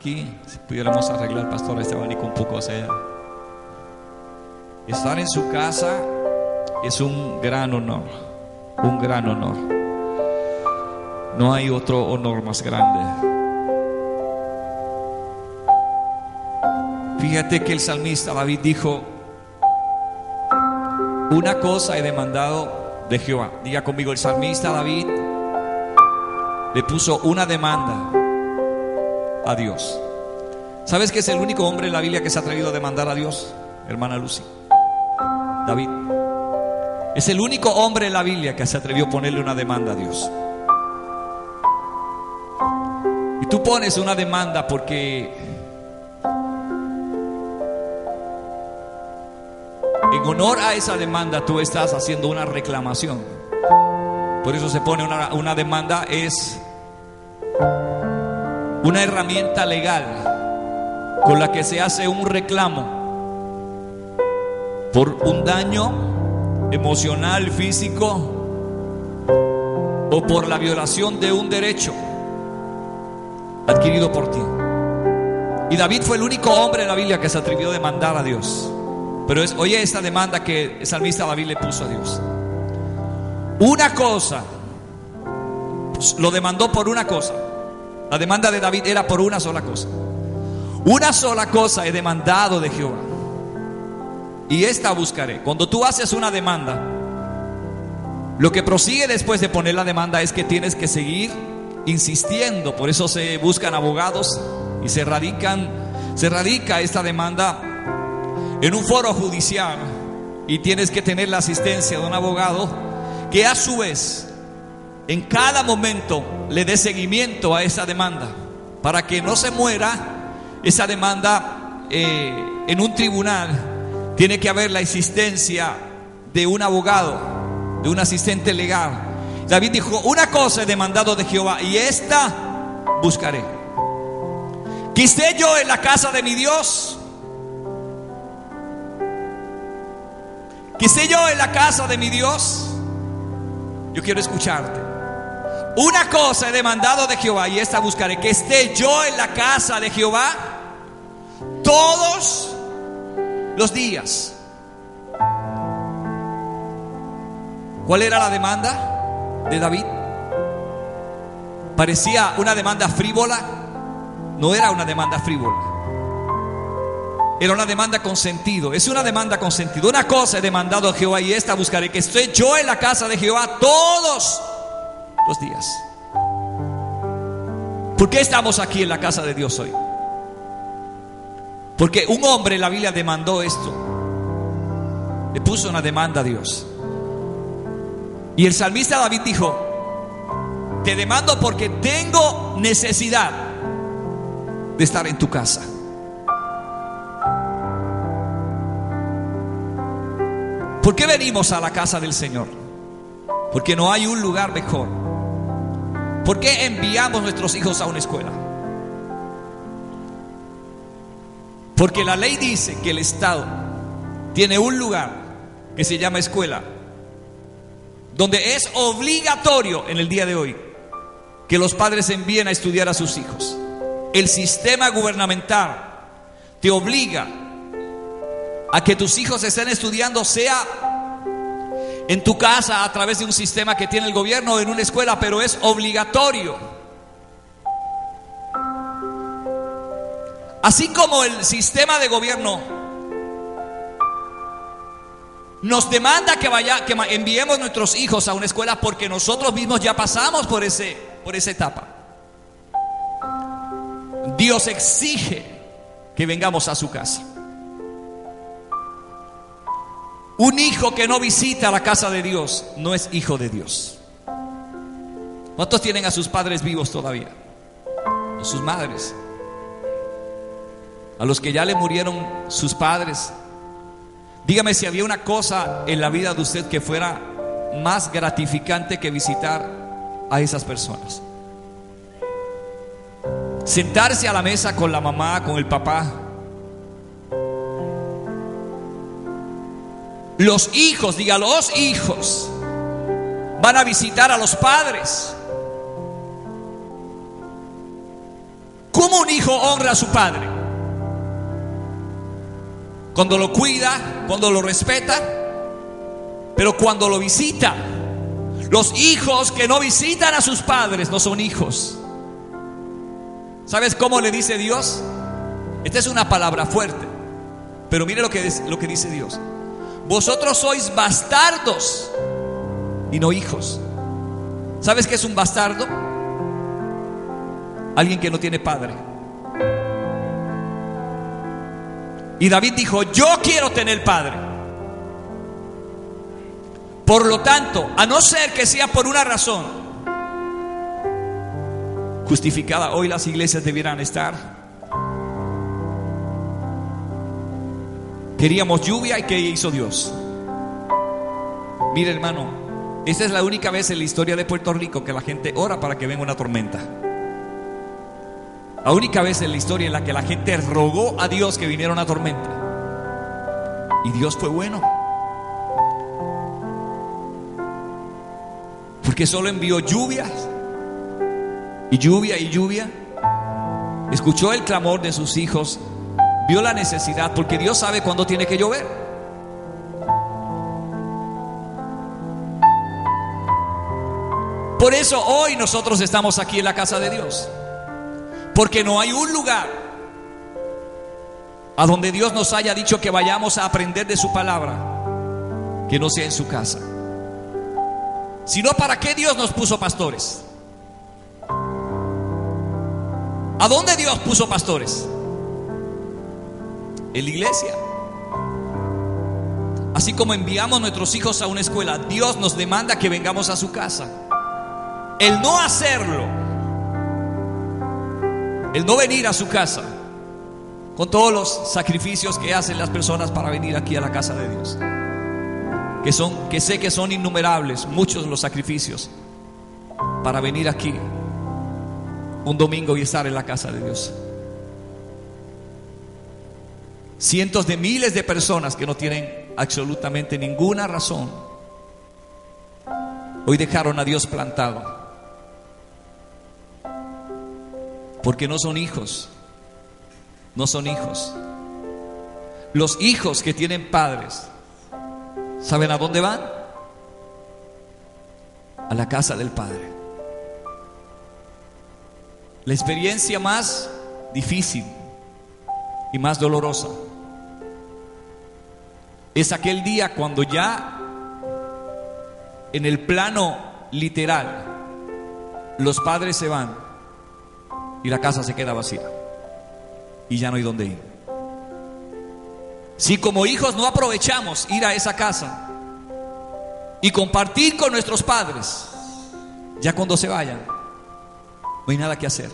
Aquí, si pudiéramos arreglar, pastor, este abanico un poco hacia allá. Estar en su casa es un gran honor, un gran honor. No hay otro honor más grande. Fíjate que el salmista David dijo: una cosa he demandado de Jehová. Diga conmigo, el salmista David le puso una demanda a Dios. ¿Sabes que es el único hombre en la Biblia que se ha atrevido a demandar a Dios, hermana Lucy? David. Es el único hombre en la Biblia que se atrevió a ponerle una demanda a Dios. Y tú pones una demanda porque en honor a esa demanda tú estás haciendo una reclamación. Por eso se pone una demanda, es una herramienta legal con la que se hace un reclamo por un daño emocional, físico, o por la violación de un derecho adquirido por ti. Y David fue el único hombre en la Biblia que se atrevió a demandar a Dios. Pero oye esta demanda que el salmista David le puso a Dios. Una cosa, pues, lo demandó por una cosa. La demanda de David era por una sola cosa. Una sola cosa he demandado de Jehová, y esta buscaré. Cuando tú haces una demanda, lo que prosigue después de poner la demanda es que tienes que seguir insistiendo. Por eso se buscan abogados y se radica esta demanda en un foro judicial, y tienes que tener la asistencia de un abogado que a su vez en cada momento le dé seguimiento a esa demanda, para que no se muera esa demanda en un tribunal. Tiene que haber la existencia de un abogado, de un asistente legal. David dijo: una cosa he demandado de Jehová, y esta buscaré, que esté yo en la casa de mi Dios, que esté yo en la casa de mi Dios. Yo quiero escucharte. Una cosa he demandado de Jehová, y esta buscaré, que esté yo en la casa de Jehová todos los días. ¿Cuál era la demanda de David? Parecía una demanda frívola. No era una demanda frívola, era una demanda con sentido. Es una demanda con sentido. Una cosa he demandado a Jehová, y esta buscaré, que esté yo en la casa de Jehová todos los días. ¿Por qué estamos aquí en la casa de Dios hoy? Porque un hombre en la Biblia demandó esto, le puso una demanda a Dios. Y el salmista David dijo: te demando porque tengo necesidad de estar en tu casa. ¿Por qué venimos a la casa del Señor? Porque no hay un lugar mejor. ¿Por qué enviamos nuestros hijos a una escuela? Porque la ley dice que el Estado tiene un lugar que se llama escuela, donde es obligatorio en el día de hoy que los padres envíen a estudiar a sus hijos. El sistema gubernamental te obliga a que tus hijos estén estudiando, sea en tu casa a través de un sistema que tiene el gobierno, o en una escuela, pero es obligatorio. Así como el sistema de gobierno nos demanda que enviemos nuestros hijos a una escuela, porque nosotros mismos ya pasamos por esa etapa. Dios exige que vengamos a su casa. Un hijo que no visita la casa de Dios no es hijo de Dios. ¿Cuántos tienen a sus padres vivos todavía? A sus madres. A los que ya le murieron sus padres. Dígame si había una cosa en la vida de usted que fuera más gratificante que visitar a esas personas. Sentarse a la mesa con la mamá, con el papá. Los hijos, diga, los hijos van a visitar a los padres. ¿Cómo un hijo honra a su padre? Cuando lo cuida, cuando lo respeta, pero cuando lo visita. Los hijos que no visitan a sus padres no son hijos. ¿Sabes cómo le dice Dios? Esta es una palabra fuerte, pero mire lo que dice Dios. Vosotros sois bastardos y no hijos. ¿Sabes qué es un bastardo? Alguien que no tiene padre. Y David dijo: yo quiero tener padre. Por lo tanto, a no ser que sea por una razón justificada, hoy las iglesias debieran estar. Queríamos lluvia, y ¿qué hizo Dios? Mire, hermano, esta es la única vez en la historia de Puerto Rico que la gente ora para que venga una tormenta. La única vez en la historia en la que la gente rogó a Dios que viniera una tormenta. Y Dios fue bueno, porque solo envió lluvias y lluvia y lluvia. Escuchó el clamor de sus hijos, vio la necesidad, porque Dios sabe cuándo tiene que llover. Por eso hoy nosotros estamos aquí en la casa de Dios, porque no hay un lugar a donde Dios nos haya dicho que vayamos a aprender de su palabra que no sea en su casa. Sino, ¿para qué Dios nos puso pastores? ¿A dónde Dios puso pastores? En la iglesia. Así como enviamos nuestros hijos a una escuela, Dios nos demanda que vengamos a su casa. El no hacerlo, el no venir a su casa, con todos los sacrificios que hacen las personas para venir aquí a la casa de Dios, que sé que son innumerables, muchos los sacrificios para venir aquí un domingo y estar en la casa de Dios. Cientos de miles de personas que no tienen absolutamente ninguna razón, hoy dejaron a Dios plantado, porque no son hijos. No son hijos. Los hijos que tienen padres, ¿saben a dónde van? A la casa del Padre. La experiencia más difícil y más dolorosa es aquel día cuando ya en el plano literal los padres se van y la casa se queda vacía y ya no hay dónde ir. Si como hijos no aprovechamos ir a esa casa y compartir con nuestros padres, ya cuando se vayan no hay nada que hacer.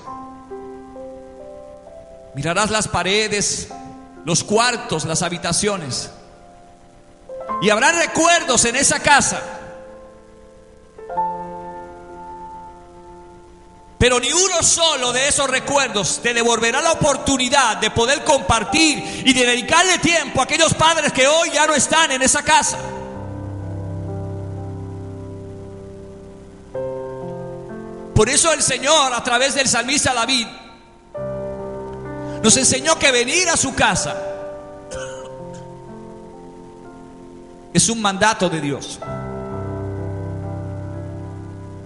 Mirarás las paredes, los cuartos, las habitaciones, y habrá recuerdos en esa casa, pero ni uno solo de esos recuerdos te devolverá la oportunidad de poder compartir y de dedicarle tiempo a aquellos padres que hoy ya no están en esa casa. Por eso el Señor, a través del salmista David, nos enseñó que venir a su casa es un mandato de Dios.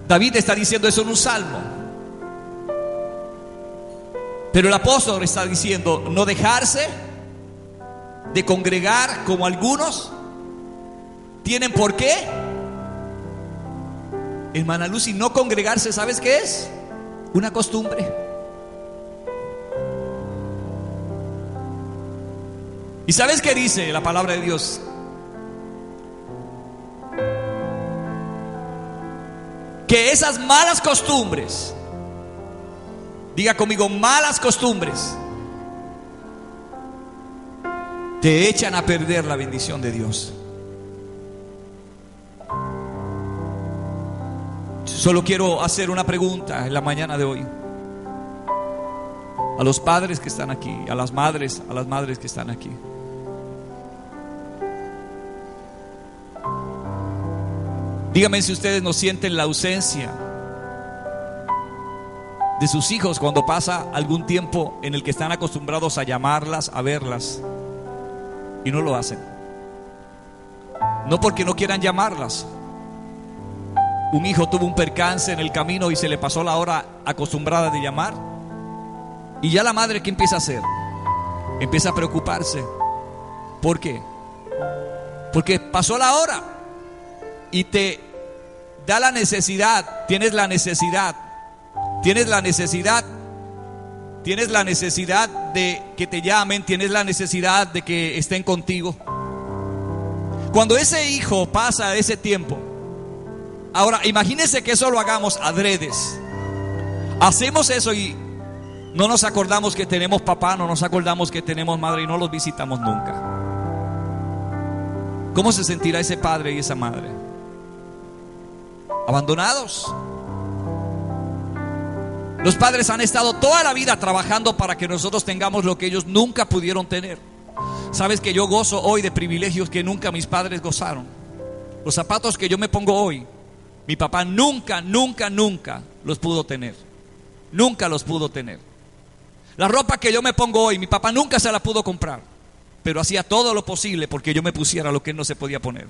David está diciendo eso en un salmo, pero el apóstol está diciendo no dejarse de congregar como algunos tienen por qué. Hermana Lucy, no congregarse, ¿sabes qué es? Una costumbre. ¿Y sabes qué dice la palabra de Dios? Que esas malas costumbres, diga conmigo, malas costumbres, te echan a perder la bendición de Dios. Solo quiero hacer una pregunta en la mañana de hoy a los padres que están aquí, a las madres que están aquí. Díganme si ustedes no sienten la ausencia de sus hijos cuando pasa algún tiempo en el que están acostumbrados a llamarlas, a verlas, y no lo hacen. No porque no quieran llamarlas. Un hijo tuvo un percance en el camino y se le pasó la hora acostumbrada de llamar, y ya la madre, ¿qué empieza a hacer? Empieza a preocuparse. ¿Por qué? Porque pasó la hora y te da la necesidad, tienes la necesidad de que te llamen, tienes la necesidad de que estén contigo. Cuando ese hijo pasa ese tiempo, ahora imagínense que eso lo hagamos adredes. Hacemos eso y no nos acordamos que tenemos papá, no nos acordamos que tenemos madre y no los visitamos nunca. ¿Cómo se sentirá ese padre y esa madre? Abandonados. Los padres han estado toda la vida trabajando para que nosotros tengamos lo que ellos nunca pudieron tener. Sabes que yo gozo hoy de privilegios que nunca mis padres gozaron. Los zapatos que yo me pongo hoy, mi papá nunca los pudo tener. Nunca los pudo tener. La ropa que yo me pongo hoy, mi papá nunca se la pudo comprar, pero hacía todo lo posible porque yo me pusiera lo que él no se podía poner.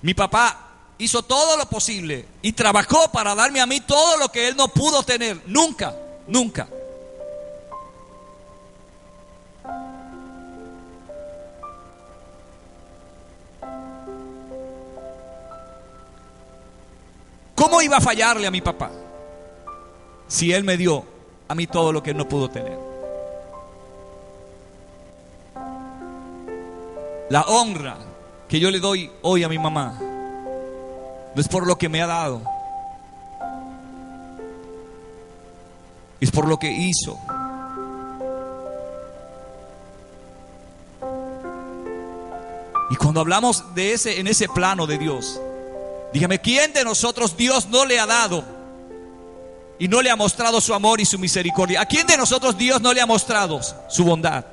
Mi papá hizo todo lo posible y trabajó para darme a mí todo lo que él no pudo tener. Nunca. ¿Cómo iba a fallarle a mi papá si él me dio a mí todo lo que él no pudo tener? La honra que yo le doy hoy a mi mamá no es por lo que me ha dado, es por lo que hizo. Y cuando hablamos de en ese plano de Dios, dígame, ¿quién de nosotros Dios no le ha dado y no le ha mostrado su amor y su misericordia? ¿A quién de nosotros Dios no le ha mostrado su bondad?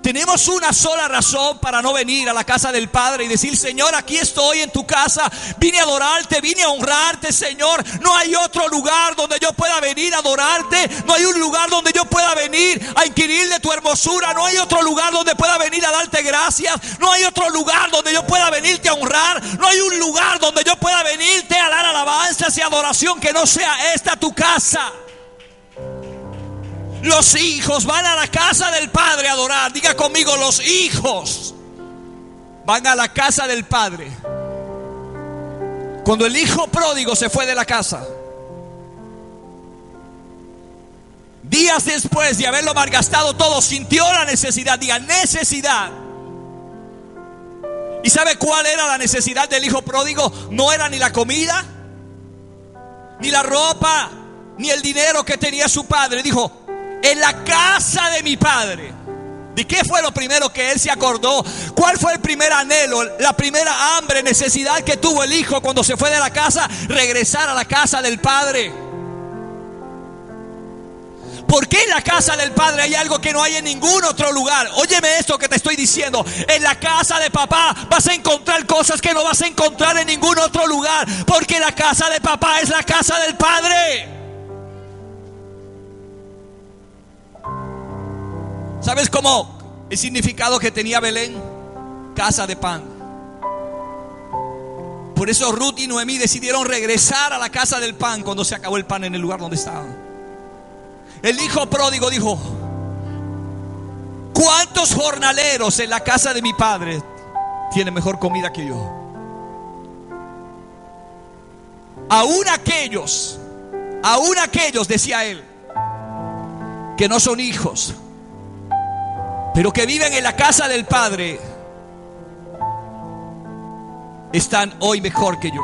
Tenemos una sola razón para no venir a la casa del Padre y decir: Señor, aquí estoy en tu casa, vine a adorarte, vine a honrarte, Señor. No hay otro lugar donde yo pueda venir a adorarte. No hay un lugar donde yo pueda venir a inquirir de tu hermosura. No hay otro lugar donde pueda venir a darte gracias. No hay otro lugar donde yo pueda venirte a honrar. No hay un lugar donde yo pueda venirte a dar alabanzas y adoración que no sea esta tu casa. Los hijos van a la casa del Padre a adorar. Diga conmigo, los hijos van a la casa del Padre. Cuando el hijo pródigo se fue de la casa, días después de haberlo malgastado todo, sintió la necesidad. Diga, necesidad. ¿Y sabe cuál era la necesidad del hijo pródigo? No era ni la comida, ni la ropa, ni el dinero que tenía su padre. Dijo: en la casa de mi padre. ¿De qué fue lo primero que él se acordó? ¿Cuál fue el primer anhelo, la primera hambre, necesidad que tuvo el hijo cuando se fue de la casa? Regresar a la casa del Padre. ¿Por qué en la casa del Padre hay algo que no hay en ningún otro lugar? Óyeme esto que te estoy diciendo. En la casa de papá vas a encontrar cosas que no vas a encontrar en ningún otro lugar, porque la casa de papá es la casa del Padre. ¿Sabes cómo el significado que tenía Belén? Casa de pan. Por eso Ruth y Noemí decidieron regresar a la casa del pan cuando se acabó el pan en el lugar donde estaban. El hijo pródigo dijo: ¿cuántos jornaleros en la casa de mi padre tienen mejor comida que yo? Aún aquellos, decía él, que no son hijos, pero que viven en la casa del Padre, están hoy mejor que yo.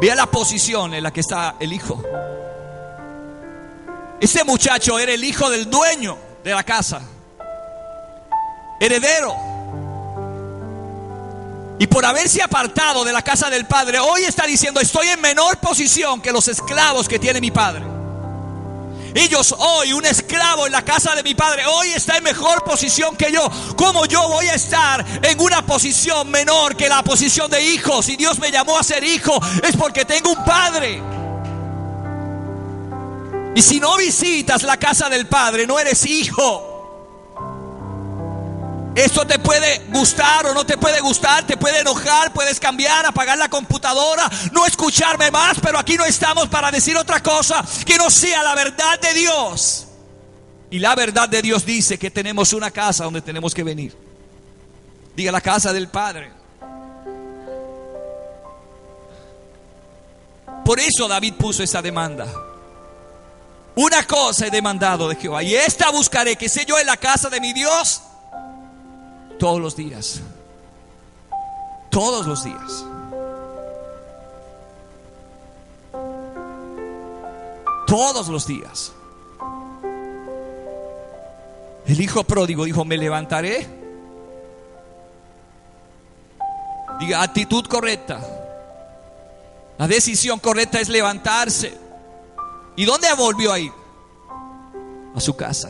Vea la posición en la que está el hijo. Ese muchacho era el hijo del dueño de la casa, heredero. Y por haberse apartado de la casa del Padre, hoy está diciendo: estoy en menor posición que los esclavos que tiene mi padre. Ellos hoy, un esclavo en la casa de mi padre, hoy está en mejor posición que yo. ¿Cómo yo voy a estar en una posición menor que la posición de hijo? Si Dios me llamó a ser hijo, es porque tengo un padre. Y si no visitas la casa del Padre, no eres hijo. Esto te puede gustar o no te puede gustar, te puede enojar, puedes cambiar, apagar la computadora, no escucharme más, pero aquí no estamos para decir otra cosa que no sea la verdad de Dios. Y la verdad de Dios dice que tenemos una casa donde tenemos que venir. Diga, la casa del Padre. Por eso David puso esa demanda. Una cosa he demandado de Jehová, y esta buscaré, que sé yo en la casa de mi Dios todos los días. Todos los días. Todos los días. El hijo pródigo dijo, me levantaré. Diga, actitud correcta. La decisión correcta es levantarse. ¿Y dónde volvió a ir? A su casa.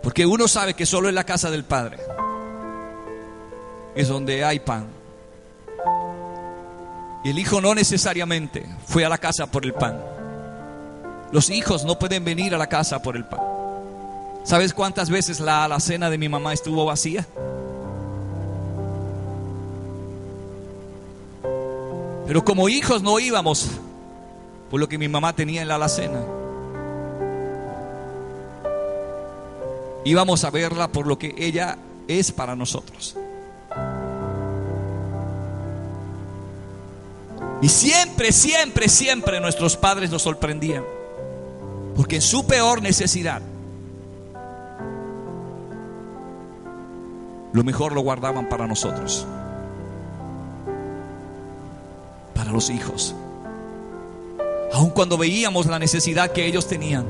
Porque uno sabe que solo en la casa del Padre es donde hay pan. Y el hijo no necesariamente fue a la casa por el pan. Los hijos no pueden venir a la casa por el pan. ¿Sabes cuántas veces la alacena de mi mamá estuvo vacía? Pero como hijos no íbamos por lo que mi mamá tenía en la alacena. Íbamos a verla por lo que ella es para nosotros. Y siempre, siempre, siempre nuestros padres nos sorprendían. Porque en su peor necesidad, lo mejor lo guardaban para nosotros. Para los hijos. Aun cuando veíamos la necesidad que ellos tenían.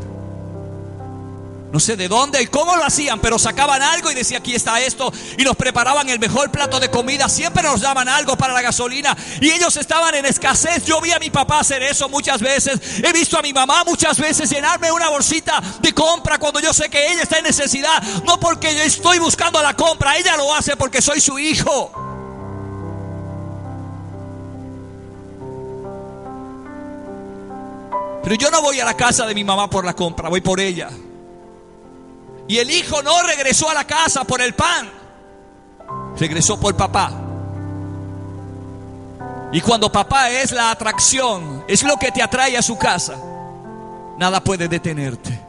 No sé de dónde y cómo lo hacían, pero sacaban algo y decía, aquí está esto. Y nos preparaban el mejor plato de comida. Siempre nos daban algo para la gasolina. Y ellos estaban en escasez. Yo vi a mi papá hacer eso muchas veces. He visto a mi mamá muchas veces llenarme una bolsita de compra cuando yo sé que ella está en necesidad. No porque yo estoy buscando la compra. Ella lo hace porque soy su hijo. Pero yo no voy a la casa de mi mamá por la compra. Voy por ella. Y el hijo no regresó a la casa por el pan, regresó por papá. Y cuando papá es la atracción, es lo que te atrae a su casa, nada puede detenerte.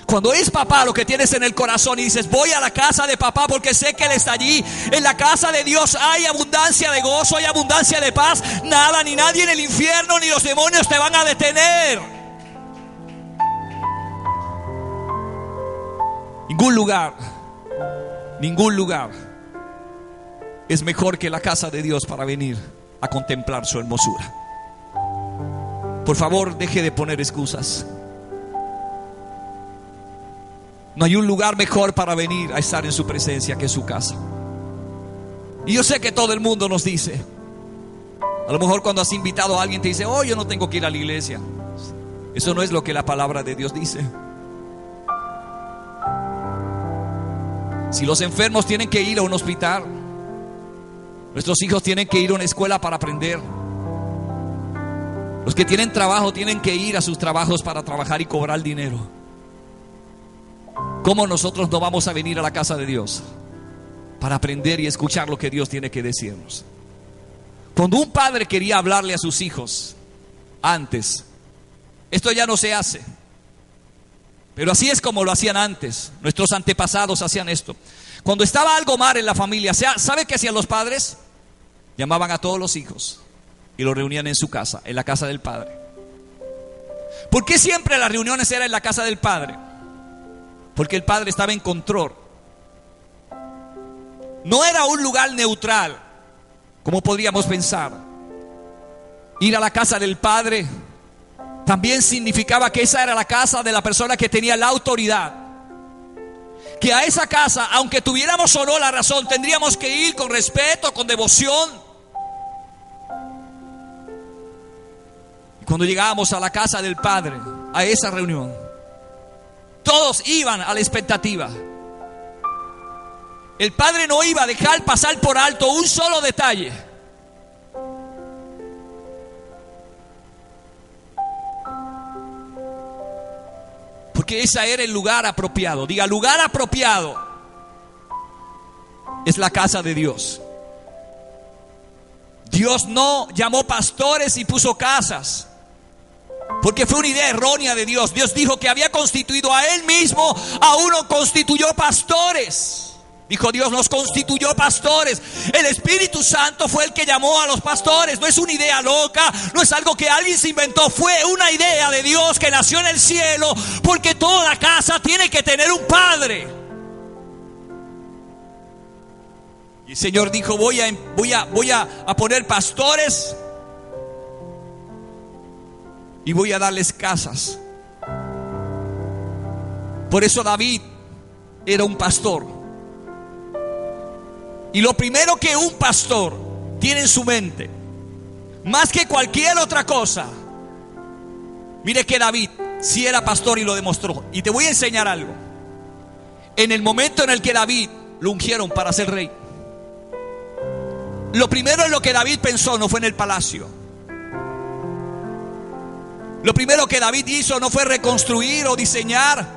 Cuando es papá lo que tienes en el corazón y dices, voy a la casa de papá porque sé que Él está allí. En la casa de Dios hay abundancia de gozo, hay abundancia de paz. Nada ni nadie en el infierno ni los demonios te van a detener. Ningún lugar es mejor que la casa de Dios para venir a contemplar su hermosura. Por favor, deje de poner excusas. No hay un lugar mejor para venir a estar en su presencia que su casa. Y yo sé que todo el mundo nos dice, a lo mejor cuando has invitado a alguien te dice, oh, yo no tengo que ir a la iglesia. Eso no es lo que la palabra de Dios dice. Si los enfermos tienen que ir a un hospital, nuestros hijos tienen que ir a una escuela para aprender. Los que tienen trabajo tienen que ir a sus trabajos para trabajar y cobrar dinero. ¿Cómo nosotros no vamos a venir a la casa de Dios para aprender y escuchar lo que Dios tiene que decirnos? Cuando un padre quería hablarle a sus hijos antes, esto ya no se hace. Pero así es como lo hacían antes. Nuestros antepasados hacían esto. Cuando estaba algo mal en la familia, ¿sabe qué hacían los padres? Llamaban a todos los hijos y los reunían en su casa, en la casa del padre. ¿Por qué siempre las reuniones eran en la casa del padre? Porque el padre estaba en control. No era un lugar neutral, como podríamos pensar. Ir a la casa del padre también significaba que esa era la casa de la persona que tenía la autoridad. Que a esa casa, aunque tuviéramos o no la razón, tendríamos que ir con respeto, con devoción. Y cuando llegábamos a la casa del Padre, a esa reunión, todos iban a la expectativa. El Padre no iba a dejar pasar por alto un solo detalle. porque ese era el lugar apropiado. Diga, lugar apropiado es la casa de Dios. Dios no llamó pastores y puso casas, porque fue una idea errónea de Dios. Dios dijo que había constituido a Él mismo, a uno constituyó pastores. Dijo Dios, nos constituyó pastores. El Espíritu Santo fue el que llamó a los pastores. No es una idea loca, no es algo que alguien se inventó. Fue una idea de Dios que nació en el cielo, porque toda casa tiene que tener un padre. Y el Señor dijo, voy a poner pastores y voy a darles casas. Por eso David era un pastor. Y lo primero que un pastor tiene en su mente, más que cualquier otra cosa, mire que David sí era pastor y lo demostró. Y te voy a enseñar algo. En el momento en el que David lo ungieron para ser rey, lo primero en lo que David pensó no fue en el palacio. Lo primero que David hizo no fue reconstruir o diseñar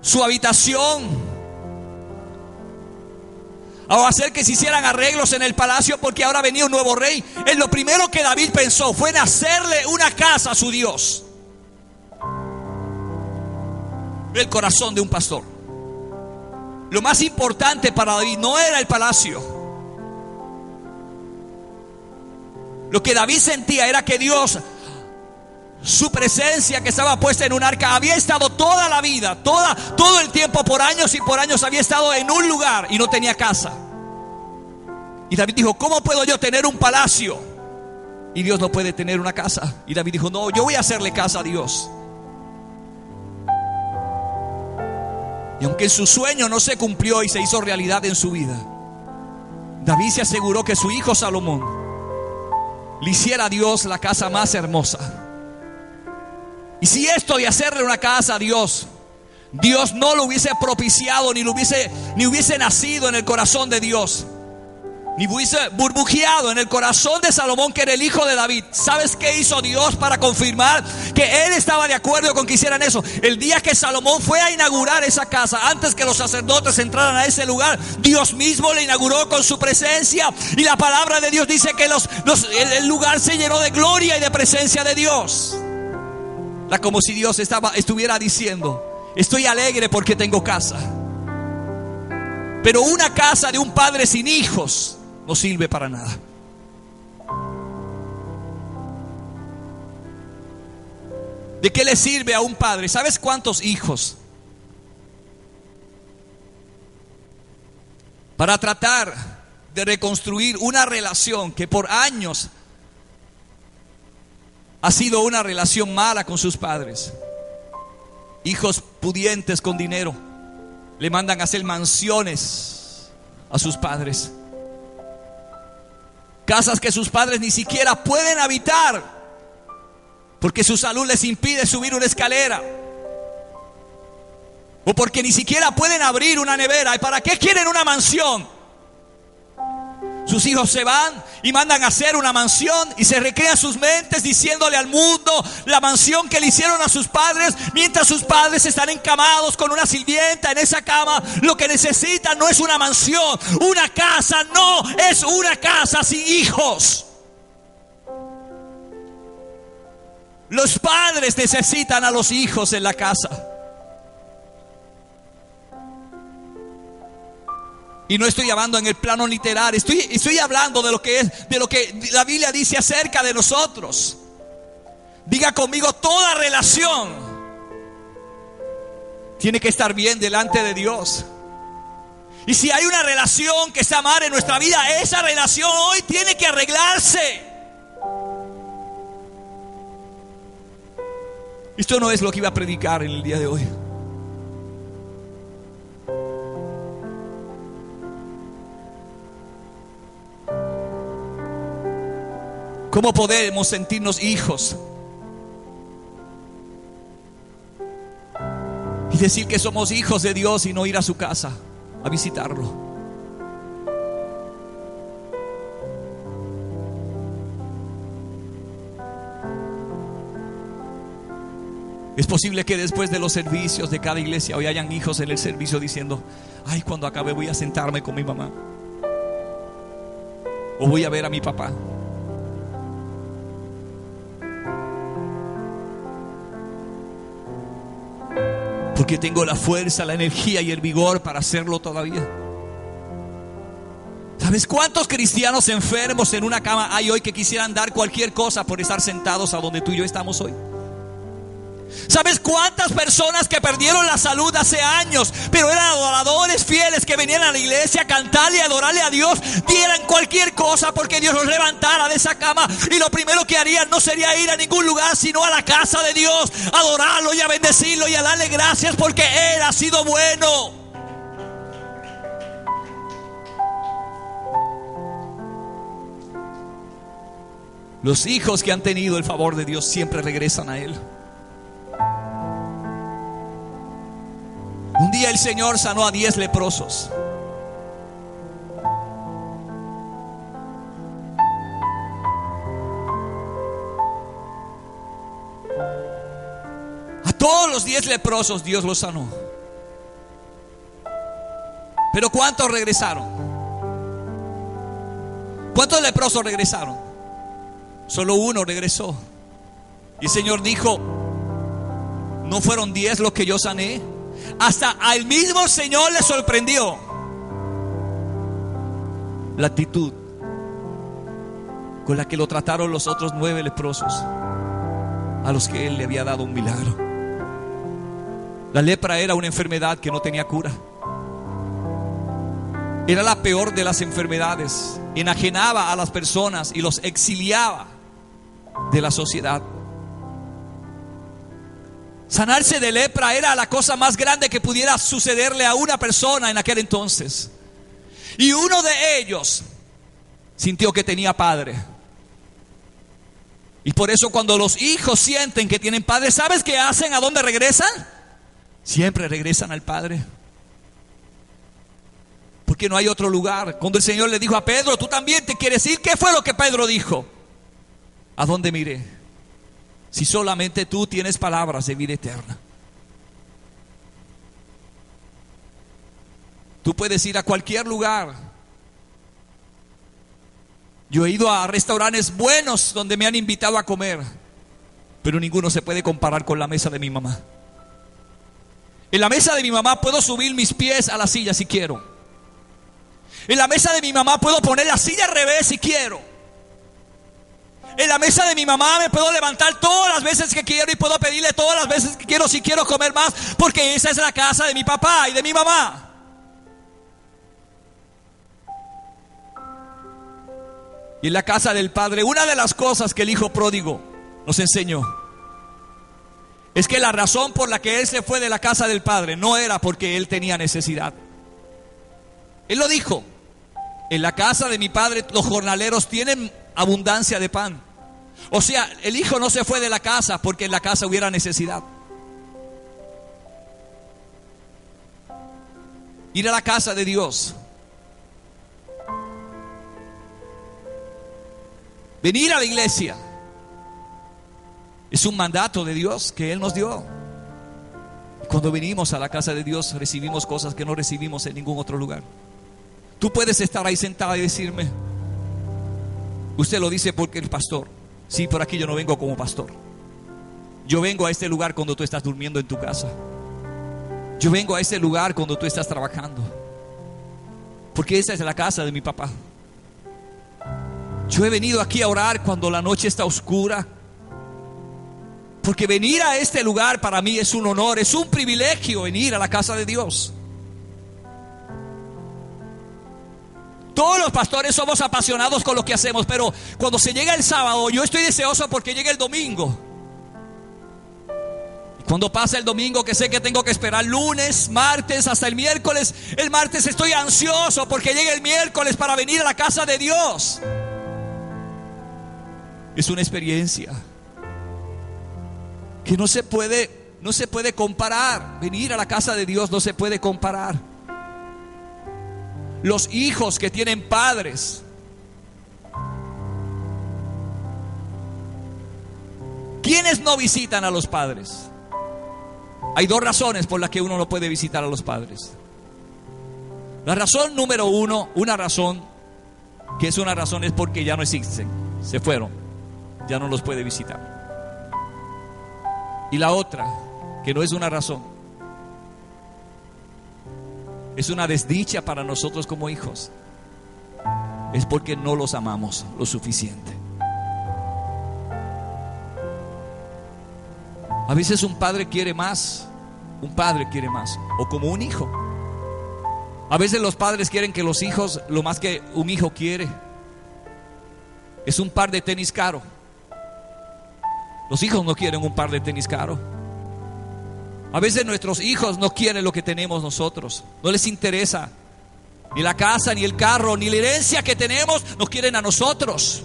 su habitación, o hacer que se hicieran arreglos en el palacio porque ahora venía un nuevo rey. Lo primero que David pensó fue en hacerle una casa a su Dios. El corazón de un pastor. Lo más importante para David no era el palacio. Lo que David sentía era que Dios, su presencia que estaba puesta en un arca, había estado toda la vida, todo el tiempo, por años y por años, había estado en un lugar y no tenía casa. Y David dijo, ¿cómo puedo yo tener un palacio y Dios no puede tener una casa? Y David dijo, no, yo voy a hacerle casa a Dios. Y aunque su sueño no se cumplió y se hizo realidad en su vida, David se aseguró que su hijo Salomón le hiciera a Dios la casa más hermosa. Y si esto de hacerle una casa a Dios, Dios no lo hubiese propiciado, ni hubiese nacido en el corazón de Dios, ni hubiese burbujeado en el corazón de Salomón, que era el hijo de David, ¿sabes qué hizo Dios para confirmar que Él estaba de acuerdo con que hicieran eso? El día que Salomón fue a inaugurar esa casa, antes que los sacerdotes entraran a ese lugar, Dios mismo le inauguró con su presencia. Y la palabra de Dios dice que el lugar se llenó de gloria y de presencia de Dios. Era como si Dios estuviera diciendo, estoy alegre porque tengo casa. Pero una casa de un padre sin hijos no sirve para nada. ¿De qué le sirve a un padre? ¿Sabes cuántos hijos? Para tratar de reconstruir una relación que por años ha sido una relación mala con sus padres. Hijos pudientes con dinero le mandan a hacer mansiones a sus padres, casas que sus padres ni siquiera pueden habitar porque su salud les impide subir una escalera, o porque ni siquiera pueden abrir una nevera. ¿Y para qué quieren una mansión? Sus hijos se van y mandan a hacer una mansión y se recrean sus mentes diciéndole al mundo la mansión que le hicieron a sus padres, mientras sus padres están encamados con una sirvienta en esa cama. Lo que necesitan no es una mansión, una casa no es una casa sin hijos. Los padres necesitan a los hijos en la casa. Y no estoy hablando en el plano literario, estoy hablando de lo que la Biblia dice acerca de nosotros. Diga conmigo, toda relación tiene que estar bien delante de Dios. Y si hay una relación que está mal en nuestra vida, esa relación hoy tiene que arreglarse. Esto no es lo que iba a predicar en el día de hoy. ¿Cómo podemos sentirnos hijos y decir que somos hijos de Dios y no ir a su casa a visitarlo? Es posible que después de los servicios de cada iglesia hoy hayan hijos en el servicio diciendo: ay, cuando acabe voy a sentarme con mi mamá, o voy a ver a mi papá. Porque tengo la fuerza, la energía y el vigor para hacerlo todavía. ¿Sabes cuántos cristianos enfermos en una cama hay hoy que quisieran dar cualquier cosa por estar sentados a donde tú y yo estamos hoy? ¿Sabes cuántas personas que perdieron la salud hace años, pero eran adoradores fieles que venían a la iglesia a cantarle y adorarle a Dios, dieran cualquier cosa porque Dios los levantara de esa cama, y lo primero que harían no sería ir a ningún lugar sino a la casa de Dios, a adorarlo y a bendecirlo y a darle gracias porque Él ha sido bueno? Los hijos que han tenido el favor de Dios siempre regresan a Él. Un día el Señor sanó a 10 leprosos. A todos los 10 leprosos Dios los sanó. Pero ¿cuántos regresaron? ¿Cuántos leprosos regresaron? Solo uno regresó. Y el Señor dijo: ¿no fueron 10 los que yo sané? Hasta al mismo Señor le sorprendió la actitud con la que lo trataron los otros 9 leprosos, a los que Él le había dado un milagro. La lepra era una enfermedad que no tenía cura. Era la peor de las enfermedades. Enajenaba a las personas y los exiliaba de la sociedad. Sanarse de lepra era la cosa más grande que pudiera sucederle a una persona en aquel entonces. Y uno de ellos sintió que tenía padre. Y por eso cuando los hijos sienten que tienen padre, ¿sabes qué hacen? ¿A dónde regresan? Siempre regresan al Padre. Porque no hay otro lugar. Cuando el Señor le dijo a Pedro: tú también te quieres ir, ¿qué fue lo que Pedro dijo? ¿A dónde miré? Si solamente tú tienes palabras de vida eterna. Tú puedes ir a cualquier lugar. Yo he ido a restaurantes buenos donde me han invitado a comer, pero ninguno se puede comparar con la mesa de mi mamá. En la mesa de mi mamá puedo subir mis pies a la silla si quiero. En la mesa de mi mamá puedo poner la silla al revés si quiero. En la mesa de mi mamá me puedo levantar todas las veces que quiero y puedo pedirle todas las veces que quiero si quiero comer más, porque esa es la casa de mi papá y de mi mamá. Y en la casa del Padre, una de las cosas que el hijo pródigo nos enseñó es que la razón por la que él se fue de la casa del Padre no era porque él tenía necesidad. Él lo dijo: en la casa de mi Padre los jornaleros tienen abundancia de pan. O sea, el hijo no se fue de la casa porque en la casa hubiera necesidad. Ir a la casa de Dios, venir a la iglesia, es un mandato de Dios que Él nos dio. Cuando venimos a la casa de Dios recibimos cosas que no recibimos en ningún otro lugar. Tú puedes estar ahí sentado y decirme: usted lo dice porque el pastor. Sí, por aquí yo no vengo como pastor. Yo vengo a este lugar cuando tú estás durmiendo en tu casa. Yo vengo a este lugar cuando tú estás trabajando, porque esa es la casa de mi papá. Yo he venido aquí a orar cuando la noche está oscura, porque venir a este lugar para mí es un honor, es un privilegio venir a la casa de Dios. Todos los pastores somos apasionados con lo que hacemos, pero cuando se llega el sábado, yo estoy deseoso porque llegue el domingo. Y cuando pasa el domingo, que sé que tengo que esperar lunes, martes, hasta el miércoles. El martes estoy ansioso porque llegue el miércoles para venir a la casa de Dios. Es una experiencia que no se puede comparar. Venir a la casa de Dios no se puede comparar. Los hijos que tienen padres, ¿quiénes no visitan a los padres? Hay dos razones por las que uno no puede visitar a los padres. La razón número uno, una razón que es una razón, es porque ya no existen, se fueron, ya no los puede visitar. Y la otra, que no es una razón, es una desdicha para nosotros como hijos, es porque no los amamos lo suficiente. A veces un padre quiere más, o como un hijo. A veces los padres quieren que los hijos, lo más que un hijo quiere, es un par de tenis caro. Los hijos no quieren un par de tenis caro. A veces nuestros hijos no quieren lo que tenemos nosotros. No les interesa ni la casa, ni el carro, ni la herencia que tenemos. Nos quieren a nosotros.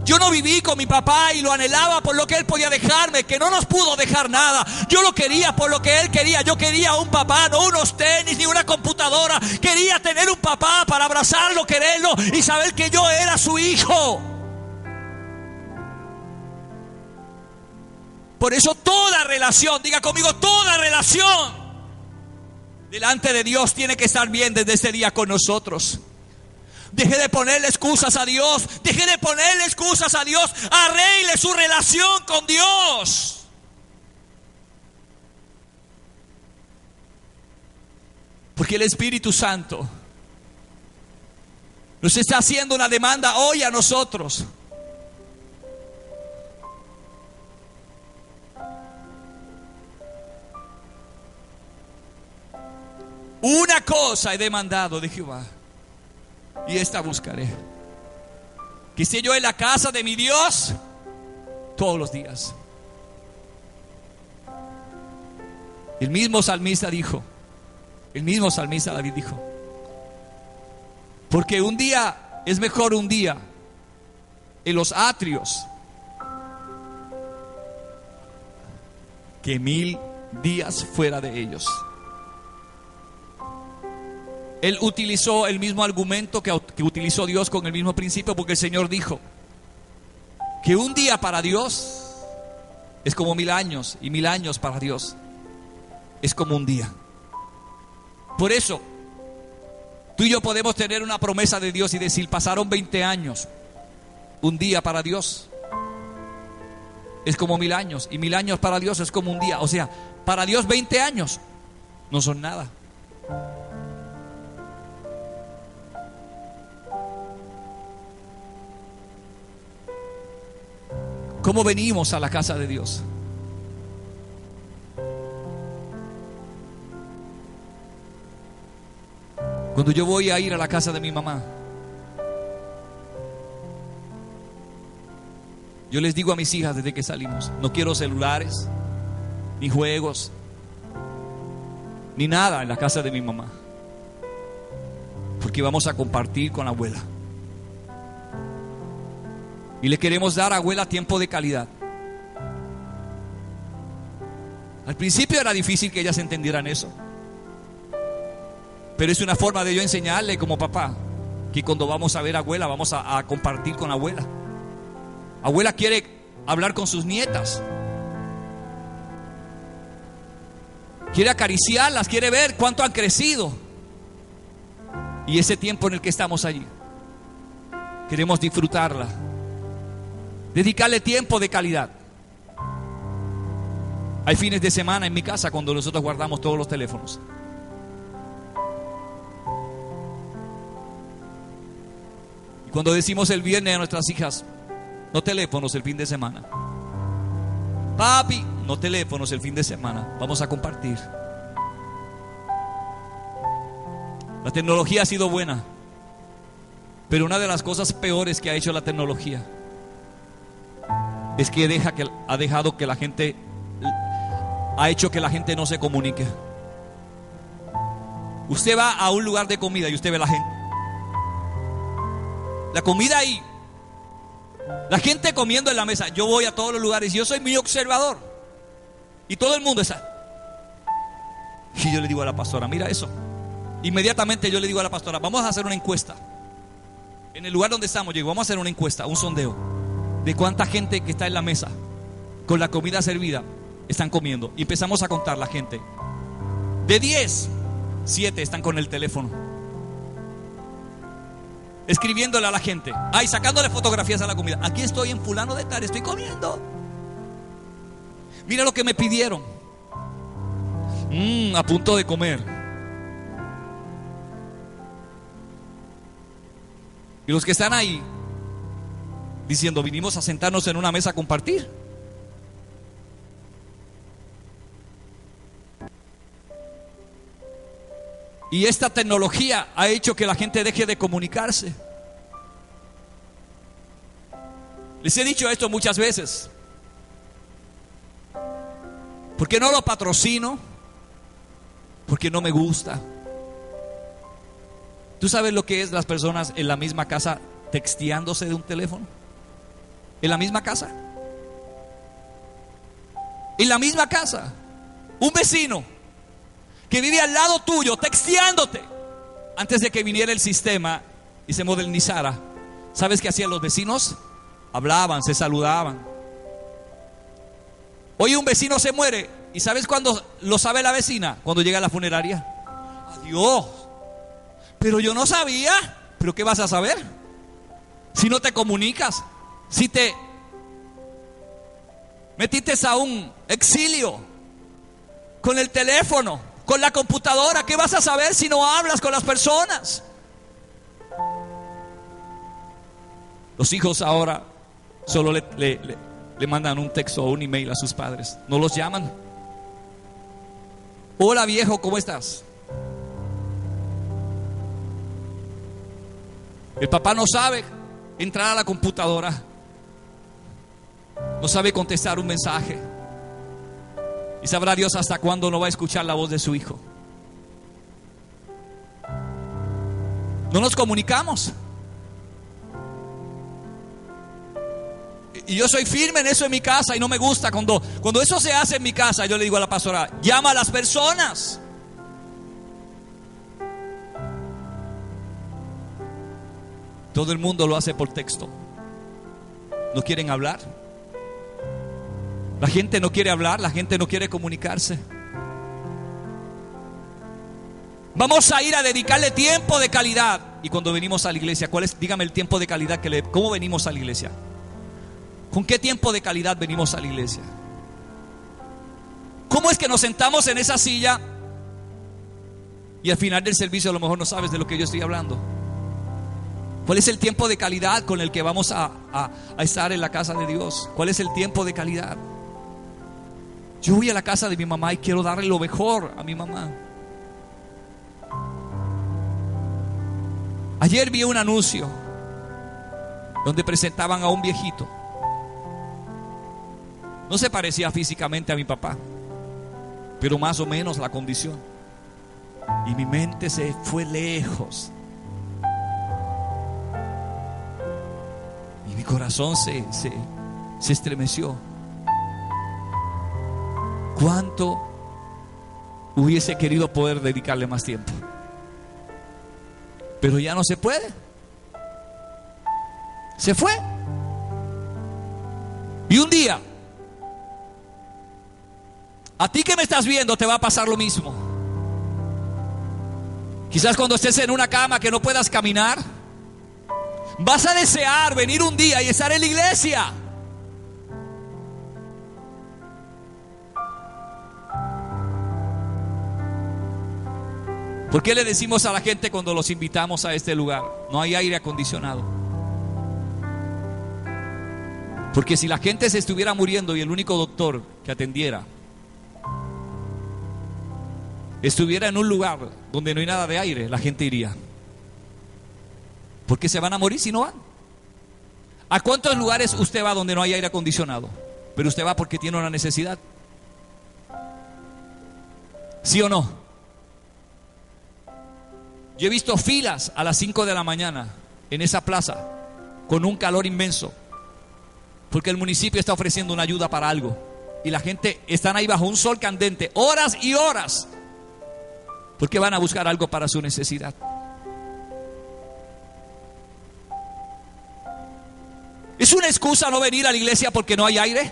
Yo no viví con mi papá y lo anhelaba por lo que él podía dejarme, que no nos pudo dejar nada. Yo lo quería por lo que él quería. Yo quería un papá, no unos tenis ni una computadora. Quería tener un papá para abrazarlo, quererlo y saber que yo era su hijo. Por eso toda relación, diga conmigo, toda relación delante de Dios tiene que estar bien desde ese día con nosotros. Deje de ponerle excusas a Dios. Deje de ponerle excusas a Dios. Arregle su relación con Dios. Porque el Espíritu Santo nos está haciendo una demanda hoy a nosotros. Una cosa he demandado de Jehová, y esta buscaré: que esté yo en la casa de mi Dios todos los días. El mismo salmista dijo, el mismo salmista David dijo: porque un día es mejor un día en los atrios que 1000 días fuera de ellos. Él utilizó el mismo argumento que utilizó Dios con el mismo principio, porque el Señor dijo que un día para Dios es como 1000 años, y 1000 años para Dios es como un día. Por eso tú y yo podemos tener una promesa de Dios y decir: pasaron 20 años, un día para Dios es como 1000 años, y 1000 años para Dios es como un día. O sea, para Dios 20 años no son nada. ¿Cómo venimos a la casa de Dios? Cuando yo voy a ir a la casa de mi mamá, yo les digo a mis hijas desde que salimos: no quiero celulares, ni juegos, ni nada en la casa de mi mamá, porque vamos a compartir con la abuela. Y le queremos dar a abuela tiempo de calidad. Al principio era difícil que ellas entendieran eso, pero es una forma de yo enseñarle como papá que cuando vamos a ver a abuela, vamos a compartir con abuela. Abuela quiere hablar con sus nietas, quiere acariciarlas, quiere ver cuánto han crecido. Y ese tiempo en el que estamos allí, queremos disfrutarla, dedicarle tiempo de calidad. Hay fines de semana en mi casa cuando nosotros guardamos todos los teléfonos. Y cuando decimos el viernes a nuestras hijas: no teléfonos el fin de semana. Papi, no teléfonos el fin de semana, vamos a compartir. La tecnología ha sido buena, pero una de las cosas peores que ha hecho la tecnología es que ha hecho que la gente no se comunique. Usted va a un lugar de comida y usted ve la gente, la comida ahí, la gente comiendo en la mesa. Yo voy a todos los lugares y yo soy muy observador, y todo el mundo está. Y yo le digo a la pastora: mira eso. Inmediatamente yo le digo a la pastora: vamos a hacer una encuesta. En el lugar donde estamos, vamos a hacer una encuesta, un sondeo de cuánta gente que está en la mesa con la comida servida están comiendo. Y empezamos a contar la gente. De 10, 7 están con el teléfono, escribiéndole a la gente, ay, sacándole fotografías a la comida. Aquí estoy en fulano de tal, estoy comiendo. Mira lo que me pidieron. A punto de comer. Y los que están ahí diciendo, vinimos a sentarnos en una mesa a compartir. Y esta tecnología ha hecho que la gente deje de comunicarse. Les he dicho esto muchas veces. ¿Por qué no lo patrocino? Porque no me gusta. ¿Tú sabes lo que es las personas en la misma casa texteándose de un teléfono? ¿En la misma casa? En la misma casa. Un vecino que vive al lado tuyo texteándote. Antes de que viniera el sistema y se modernizara, ¿sabes qué hacían los vecinos? Hablaban, se saludaban. Hoy un vecino se muere. ¿Y sabes cuándo lo sabe la vecina? Cuando llega a la funeraria. Adiós. Pero yo no sabía. ¿Pero qué vas a saber? Si no te comunicas, si te metiste a un exilio con el teléfono, con la computadora, ¿qué vas a saber si no hablas con las personas? Los hijos ahora solo le mandan un texto o un email a sus padres, no los llaman. Hola viejo, ¿cómo estás? El papá no sabe entrar a la computadora, no sabe contestar un mensaje. Y sabrá Dios hasta cuándo no va a escuchar la voz de su hijo. No nos comunicamos. Y yo soy firme en eso en mi casa y no me gusta cuando eso se hace en mi casa. Yo le digo a la pastora, llama a las personas. Todo el mundo lo hace por texto. No quieren hablar. La gente no quiere hablar, la gente no quiere comunicarse. Vamos a ir a dedicarle tiempo de calidad. Y cuando venimos a la iglesia, ¿cuál es? Dígame el tiempo de calidad ¿cómo venimos a la iglesia? ¿Con qué tiempo de calidad venimos a la iglesia? ¿Cómo es que nos sentamos en esa silla y al final del servicio a lo mejor no sabes de lo que yo estoy hablando? ¿Cuál es el tiempo de calidad con el que vamos a estar en la casa de Dios? ¿Cuál es el tiempo de calidad? Yo voy a la casa de mi mamá y quiero darle lo mejor a mi mamá. Ayer vi un anuncio donde presentaban a un viejito. No se parecía físicamente a mi papá, pero más o menos la condición. Y mi mente se fue lejos. Y mi corazón se estremeció. ¿Cuánto hubiese querido poder dedicarle más tiempo? Pero ya no se puede. Se fue. Y un día, a ti que me estás viendo te va a pasar lo mismo. Quizás cuando estés en una cama que no puedas caminar, vas a desear venir un día y estar en la iglesia. ¿Por qué le decimos a la gente cuando los invitamos a este lugar? No hay aire acondicionado. Porque si la gente se estuviera muriendo y el único doctor que atendiera estuviera en un lugar donde no hay nada de aire, la gente iría. Porque se van a morir si no van. ¿A cuántos lugares usted va donde no hay aire acondicionado? Pero usted va porque tiene una necesidad. ¿Sí o no? Yo he visto filas a las 5 de la mañana en esa plaza con un calor inmenso, porque el municipio está ofreciendo una ayuda para algo y la gente están ahí bajo un sol candente horas y horas porque van a buscar algo para su necesidad. ¿Es una excusa no venir a la iglesia porque no hay aire?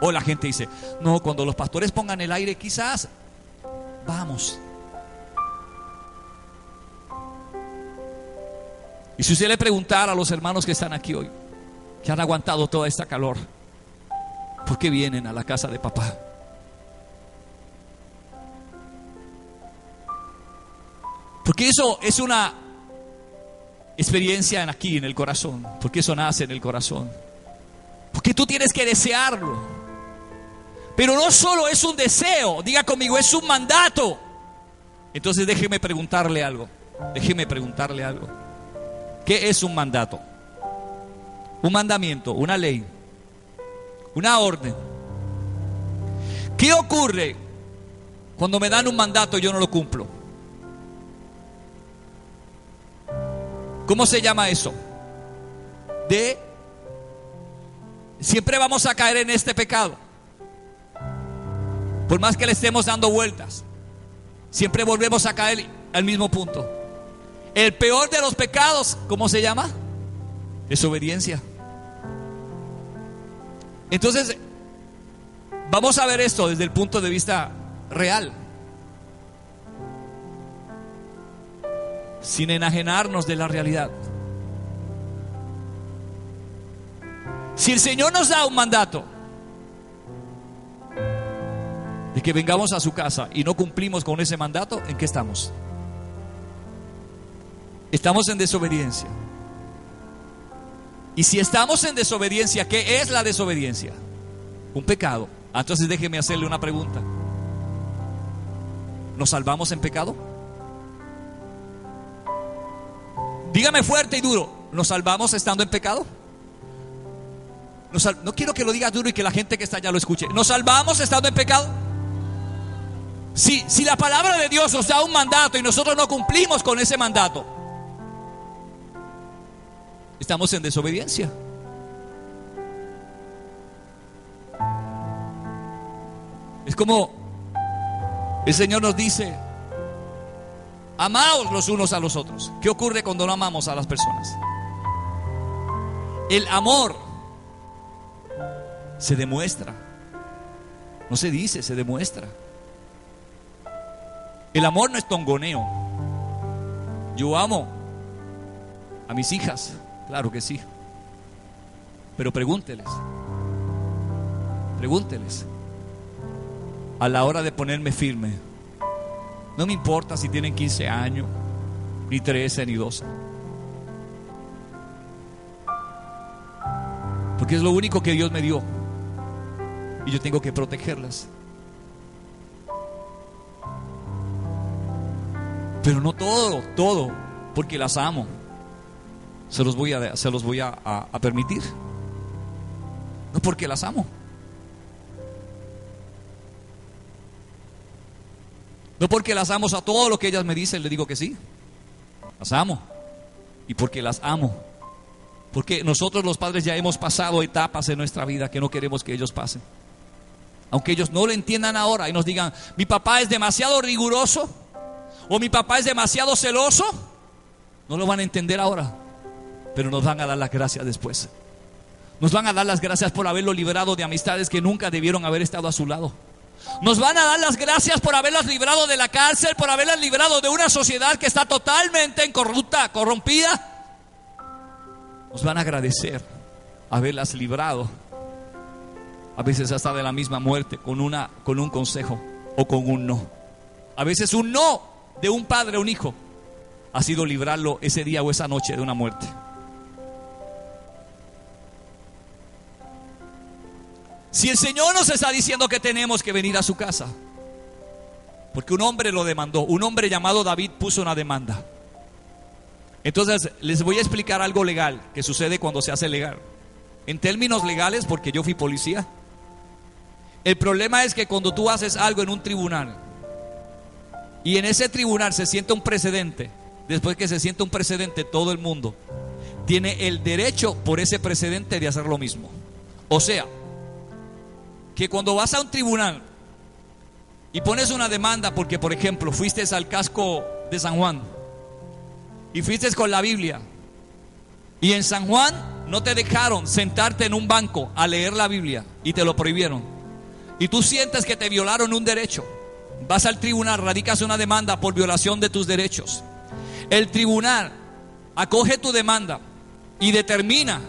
O la gente dice, no, cuando los pastores pongan el aire, quizás vamos. Y si usted le preguntara a los hermanos que están aquí hoy, que han aguantado toda esta calor, ¿por qué vienen a la casa de papá? Porque eso es una experiencia aquí en el corazón. Porque eso nace en el corazón. Porque tú tienes que desearlo. Pero no solo es un deseo, diga conmigo, es un mandato. Entonces déjeme preguntarle algo. Déjeme preguntarle algo. ¿Qué es un mandato? Un mandamiento, una ley, una orden. ¿Qué ocurre cuando me dan un mandato y yo no lo cumplo? ¿Cómo se llama eso? Siempre vamos a caer en este pecado. Por más que le estemos dando vueltas, siempre volvemos a caer al mismo punto. El peor de los pecados, ¿cómo se llama? Desobediencia. Entonces, vamos a ver esto desde el punto de vista real, sin enajenarnos de la realidad. Si el Señor nos da un mandato de que vengamos a su casa y no cumplimos con ese mandato, ¿en qué estamos? Estamos en desobediencia. Y si estamos en desobediencia, ¿qué es la desobediencia? Un pecado. Entonces déjeme hacerle una pregunta. ¿Nos salvamos en pecado? Dígame fuerte y duro, ¿nos salvamos estando en pecado? No quiero que lo diga duro y que la gente que está allá lo escuche. ¿Nos salvamos estando en pecado? Si la palabra de Dios nos da un mandato y nosotros no cumplimos con ese mandato, estamos en desobediencia. Es como el Señor nos dice: amaos los unos a los otros. ¿Qué ocurre cuando no amamos a las personas? El amor se demuestra. No se dice, se demuestra. El amor no es tongoneo. Yo amo a mis hijas, claro que sí. Pero pregúnteles a la hora de ponerme firme. No me importa si tienen 15 años, ni 13, ni 12. Porque es lo único que Dios me dio. Y yo tengo que protegerlas. Pero no todo, porque las amo, se los voy a permitir. No porque las amo. No porque las amo a todo lo que ellas me dicen, les digo que sí. Las amo. Y porque las amo. Porque nosotros los padres ya hemos pasado etapas en nuestra vida que no queremos que ellos pasen. Aunque ellos no lo entiendan ahora y nos digan: mi papá es demasiado riguroso, o mi papá es demasiado celoso. No lo van a entender ahora, pero nos van a dar las gracias después. Nos van a dar las gracias por haberlo librado de amistades que nunca debieron haber estado a su lado. Nos van a dar las gracias por haberlas librado de la cárcel, por haberlas librado de una sociedad que está totalmente corrompida. Nos van a agradecer haberlas librado, a veces hasta de la misma muerte, con un consejo o con un no. A veces un no de un padre o un hijo ha sido librarlo ese día o esa noche de una muerte. Si el Señor nos está diciendo que tenemos que venir a su casa, porque un hombre lo demandó, un hombre llamado David puso una demanda. Entonces les voy a explicar algo legal que sucede cuando se hace legal. En términos legales, porque yo fui policía, el problema es que cuando tú haces algo en un tribunal y en ese tribunal se sienta un precedente, después que se sienta un precedente, todo el mundo tiene el derecho por ese precedente de hacer lo mismo. O sea, que cuando vas a un tribunal y pones una demanda porque, por ejemplo, fuiste al casco de San Juan y fuiste con la Biblia, y en San Juan no te dejaron sentarte en un banco a leer la Biblia y te lo prohibieron, y tú sientes que te violaron un derecho, vas al tribunal, radicas una demanda por violación de tus derechos. El tribunal acoge tu demanda y determina,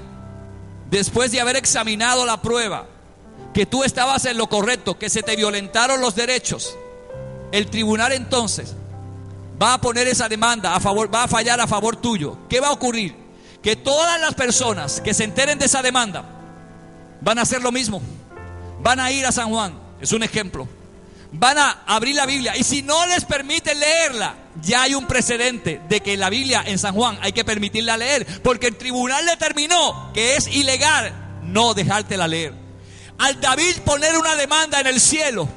después de haber examinado la prueba, que tú estabas en lo correcto, que se te violentaron los derechos. El tribunal entonces va a poner esa demanda a favor, va a fallar a favor tuyo. ¿Qué va a ocurrir? Que todas las personas que se enteren de esa demanda van a hacer lo mismo. Van a ir a San Juan, es un ejemplo. Van a abrir la Biblia, y si no les permiten leerla, ya hay un precedente de que la Biblia en San Juan hay que permitirla leer, porque el tribunal determinó que es ilegal no dejártela leer. Al David poner una demanda en el cielo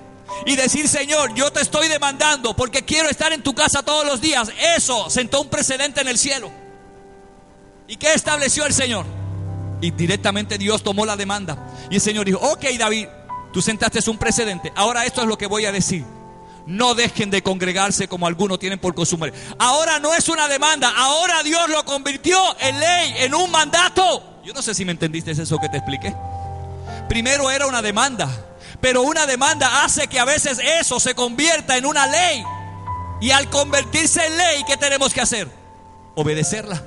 y decir: Señor, yo te estoy demandando porque quiero estar en tu casa todos los días, eso sentó un precedente en el cielo. ¿Y qué estableció el Señor? Y directamente Dios tomó la demanda, y el Señor dijo: ok, David, tú sentaste un precedente, ahora esto es lo que voy a decir: no dejen de congregarse como algunos tienen por costumbre. Ahora no es una demanda, ahora Dios lo convirtió en ley, en un mandato. Yo no sé si me entendiste eso que te expliqué. Primero era una demanda, pero una demanda hace que a veces eso se convierta en una ley, y al convertirse en ley, ¿qué tenemos que hacer? Obedecerla.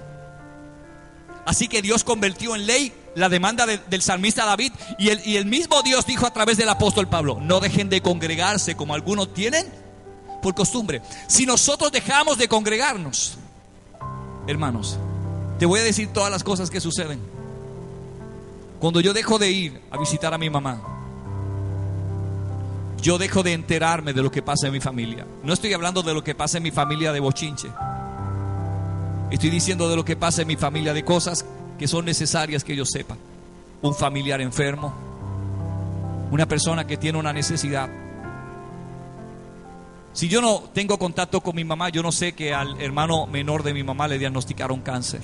Así que Dios convirtió en ley la demanda del salmista David, y el mismo Dios dijo a través del apóstol Pablo: no dejen de congregarse como algunos tienen por costumbre. Si nosotros dejamos de congregarnos, hermanos, te voy a decir todas las cosas que suceden. Cuando yo dejo de ir a visitar a mi mamá, yo dejo de enterarme de lo que pasa en mi familia. No estoy hablando de lo que pasa en mi familia de bochinche, estoy diciendo de lo que pasa en mi familia, de cosas que son necesarias que yo sepa. Un familiar enfermo, una persona que tiene una necesidad. Si yo no tengo contacto con mi mamá, yo no sé que al hermano menor de mi mamá le diagnosticaron cáncer,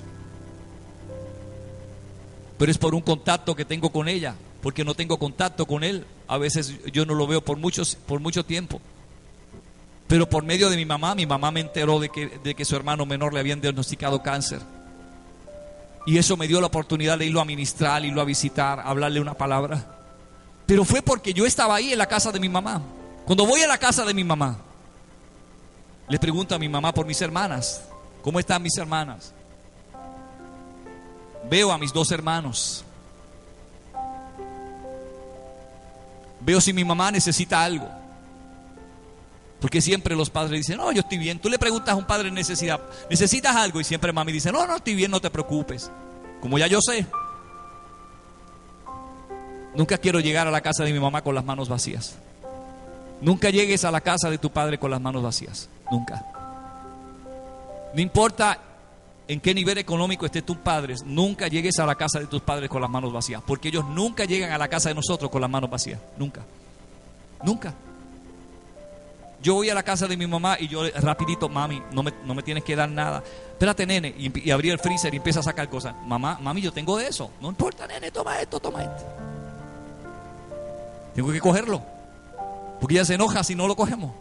pero es por un contacto que tengo con ella, porque no tengo contacto con él. A veces yo no lo veo por mucho tiempo, pero por medio de mi mamá me enteró de que su hermano menor le habían diagnosticado cáncer. Y eso me dio la oportunidad de irlo a ministrar, irlo a visitar, hablarle una palabra. Pero fue porque yo estaba ahí en la casa de mi mamá. Cuando voy a la casa de mi mamá, le pregunto a mi mamá por mis hermanas: ¿cómo están mis hermanas? Veo a mis dos hermanos, veo si mi mamá necesita algo, porque siempre los padres dicen: no, yo estoy bien. Tú le preguntas a un padre en necesidad: ¿necesitas algo? Y siempre mami dice: no, estoy bien, no te preocupes. Como ya yo sé. Nunca quiero llegar a la casa de mi mamá con las manos vacías. Nunca llegues a la casa de tu padre con las manos vacías. Nunca. No importa en qué nivel económico estés tus padres, nunca llegues a la casa de tus padres con las manos vacías, porque ellos nunca llegan a la casa de nosotros con las manos vacías. Nunca. Nunca. Yo voy a la casa de mi mamá y yo rapidito: mami, no me tienes que dar nada. Espérate, nene. Y abrí el freezer y empieza a sacar cosas. Mami, yo tengo de eso. No importa, nene, toma esto, toma esto. Tengo que cogerlo, porque ella se enoja si no lo cogemos.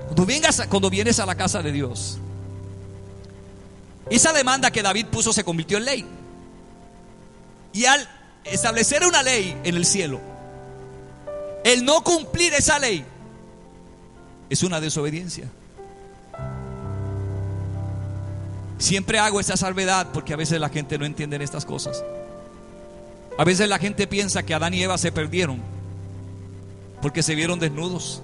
Cuando vienes a la casa de Dios, esa demanda que David puso se convirtió en ley. Y al establecer una ley en el cielo, el no cumplir esa ley es una desobediencia. Siempre hago esa salvedad porque a veces la gente no entiende estas cosas. A veces la gente piensa que Adán y Eva se perdieron porque se vieron desnudos.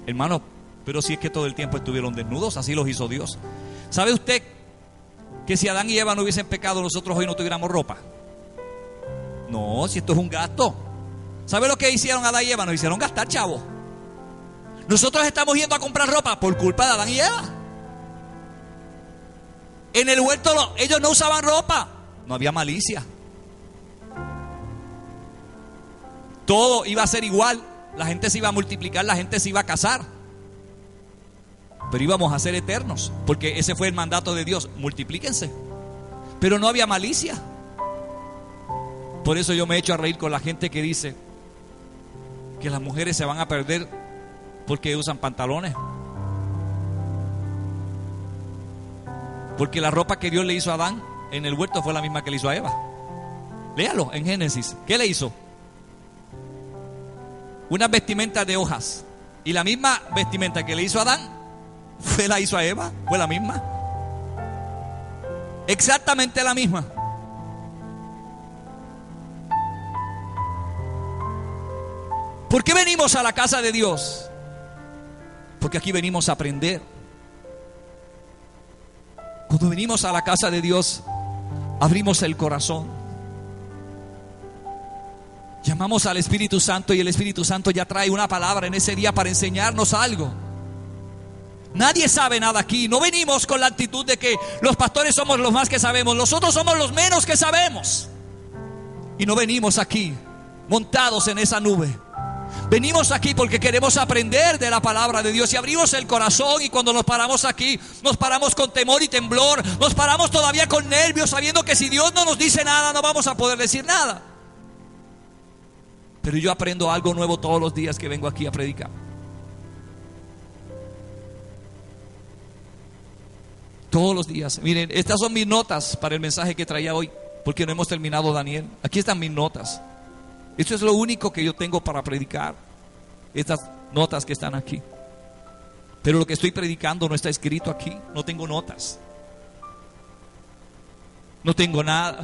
Hermano, pero si es que todo el tiempo estuvieron desnudos, así los hizo Dios. ¿Sabe usted que si Adán y Eva no hubiesen pecado, nosotros hoy no tuviéramos ropa? No, si esto es un gasto. ¿Sabe lo que hicieron Adán y Eva? Nos hicieron gastar, chavo. Nosotros estamos yendo a comprar ropa por culpa de Adán y Eva. En el huerto ellos no usaban ropa, no había malicia. Todo iba a ser igual. La gente se iba a multiplicar, la gente se iba a casar, pero íbamos a ser eternos, porque ese fue el mandato de Dios: multiplíquense. Pero no había malicia. Por eso yo me echo a reír con la gente que dice que las mujeres se van a perder porque usan pantalones. Porque la ropa que Dios le hizo a Adán en el huerto fue la misma que le hizo a Eva. Léalo en Génesis. ¿Qué le hizo? Una vestimenta de hojas. Y la misma vestimenta que le hizo a Adán la hizo a Eva. Fue la misma. Exactamente la misma. ¿Por qué venimos a la casa de Dios? Porque aquí venimos a aprender. Cuando venimos a la casa de Dios, abrimos el corazón. Llamamos al Espíritu Santo y el Espíritu Santo ya trae una palabra en ese día para enseñarnos algo. Nadie sabe nada aquí. No venimos con la actitud de que los pastores somos los más que sabemos. Nosotros somos los menos que sabemos. Y no venimos aquí montados en esa nube. Venimos aquí porque queremos aprender de la palabra de Dios y abrimos el corazón. Y cuando nos paramos aquí, nos paramos con temor y temblor. Nos paramos todavía con nervios, sabiendo que si Dios no nos dice nada, no vamos a poder decir nada. Pero yo aprendo algo nuevo todos los días que vengo aquí a predicar. Todos los días. Miren, estas son mis notas para el mensaje que traía hoy, porque no hemos terminado Daniel. Aquí están mis notas. Esto es lo único que yo tengo para predicar. Estas notas que están aquí. Pero lo que estoy predicando no está escrito aquí. No tengo notas. No tengo nada.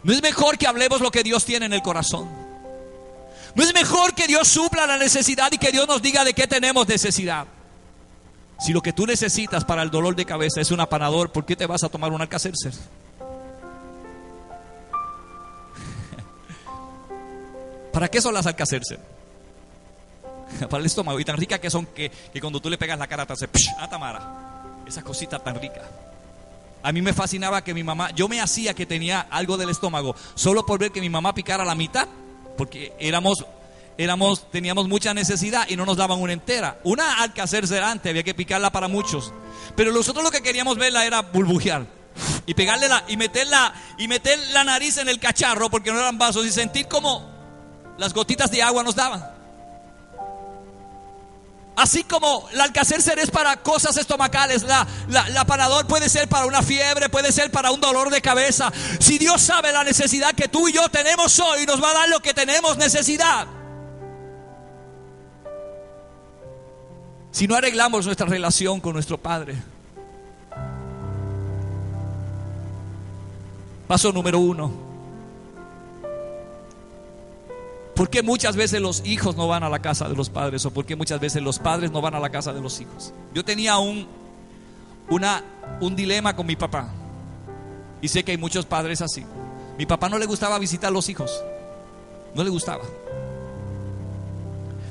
¿No es mejor que hablemos lo que Dios tiene en el corazón? ¿No es mejor que Dios supla la necesidad y que Dios nos diga de qué tenemos necesidad? Si lo que tú necesitas para el dolor de cabeza es un apanador, ¿por qué te vas a tomar un Alka-Seltzer? ¿Para qué son las Alka-Seltzer? Para el estómago. Y tan ricas que son que cuando tú le pegas la cara te hace Tamara. Esa cosita tan rica. A mí me fascinaba que mi mamá, yo me hacía que tenía algo del estómago solo por ver que mi mamá picara la mitad, porque teníamos mucha necesidad y no nos daban una entera. Una Alka-Seltzer antes había que picarla para muchos, pero nosotros lo que queríamos verla era burbujear y pegarle y meter la nariz en el cacharro, porque no eran vasos, y sentir como las gotitas de agua nos daban. Así como la Alka-Seltzer es para cosas estomacales, la Panadol puede ser para una fiebre, puede ser para un dolor de cabeza. Si Dios sabe la necesidad que tú y yo tenemos hoy, nos va a dar lo que tenemos necesidad. Si no arreglamos nuestra relación con nuestro Padre. Paso número 1. ¿Por qué muchas veces los hijos no van a la casa de los padres? ¿O por qué muchas veces los padres no van a la casa de los hijos? Yo tenía un dilema con mi papá. Y sé que hay muchos padres así. Mi papá no le gustaba visitar a los hijos. No le gustaba.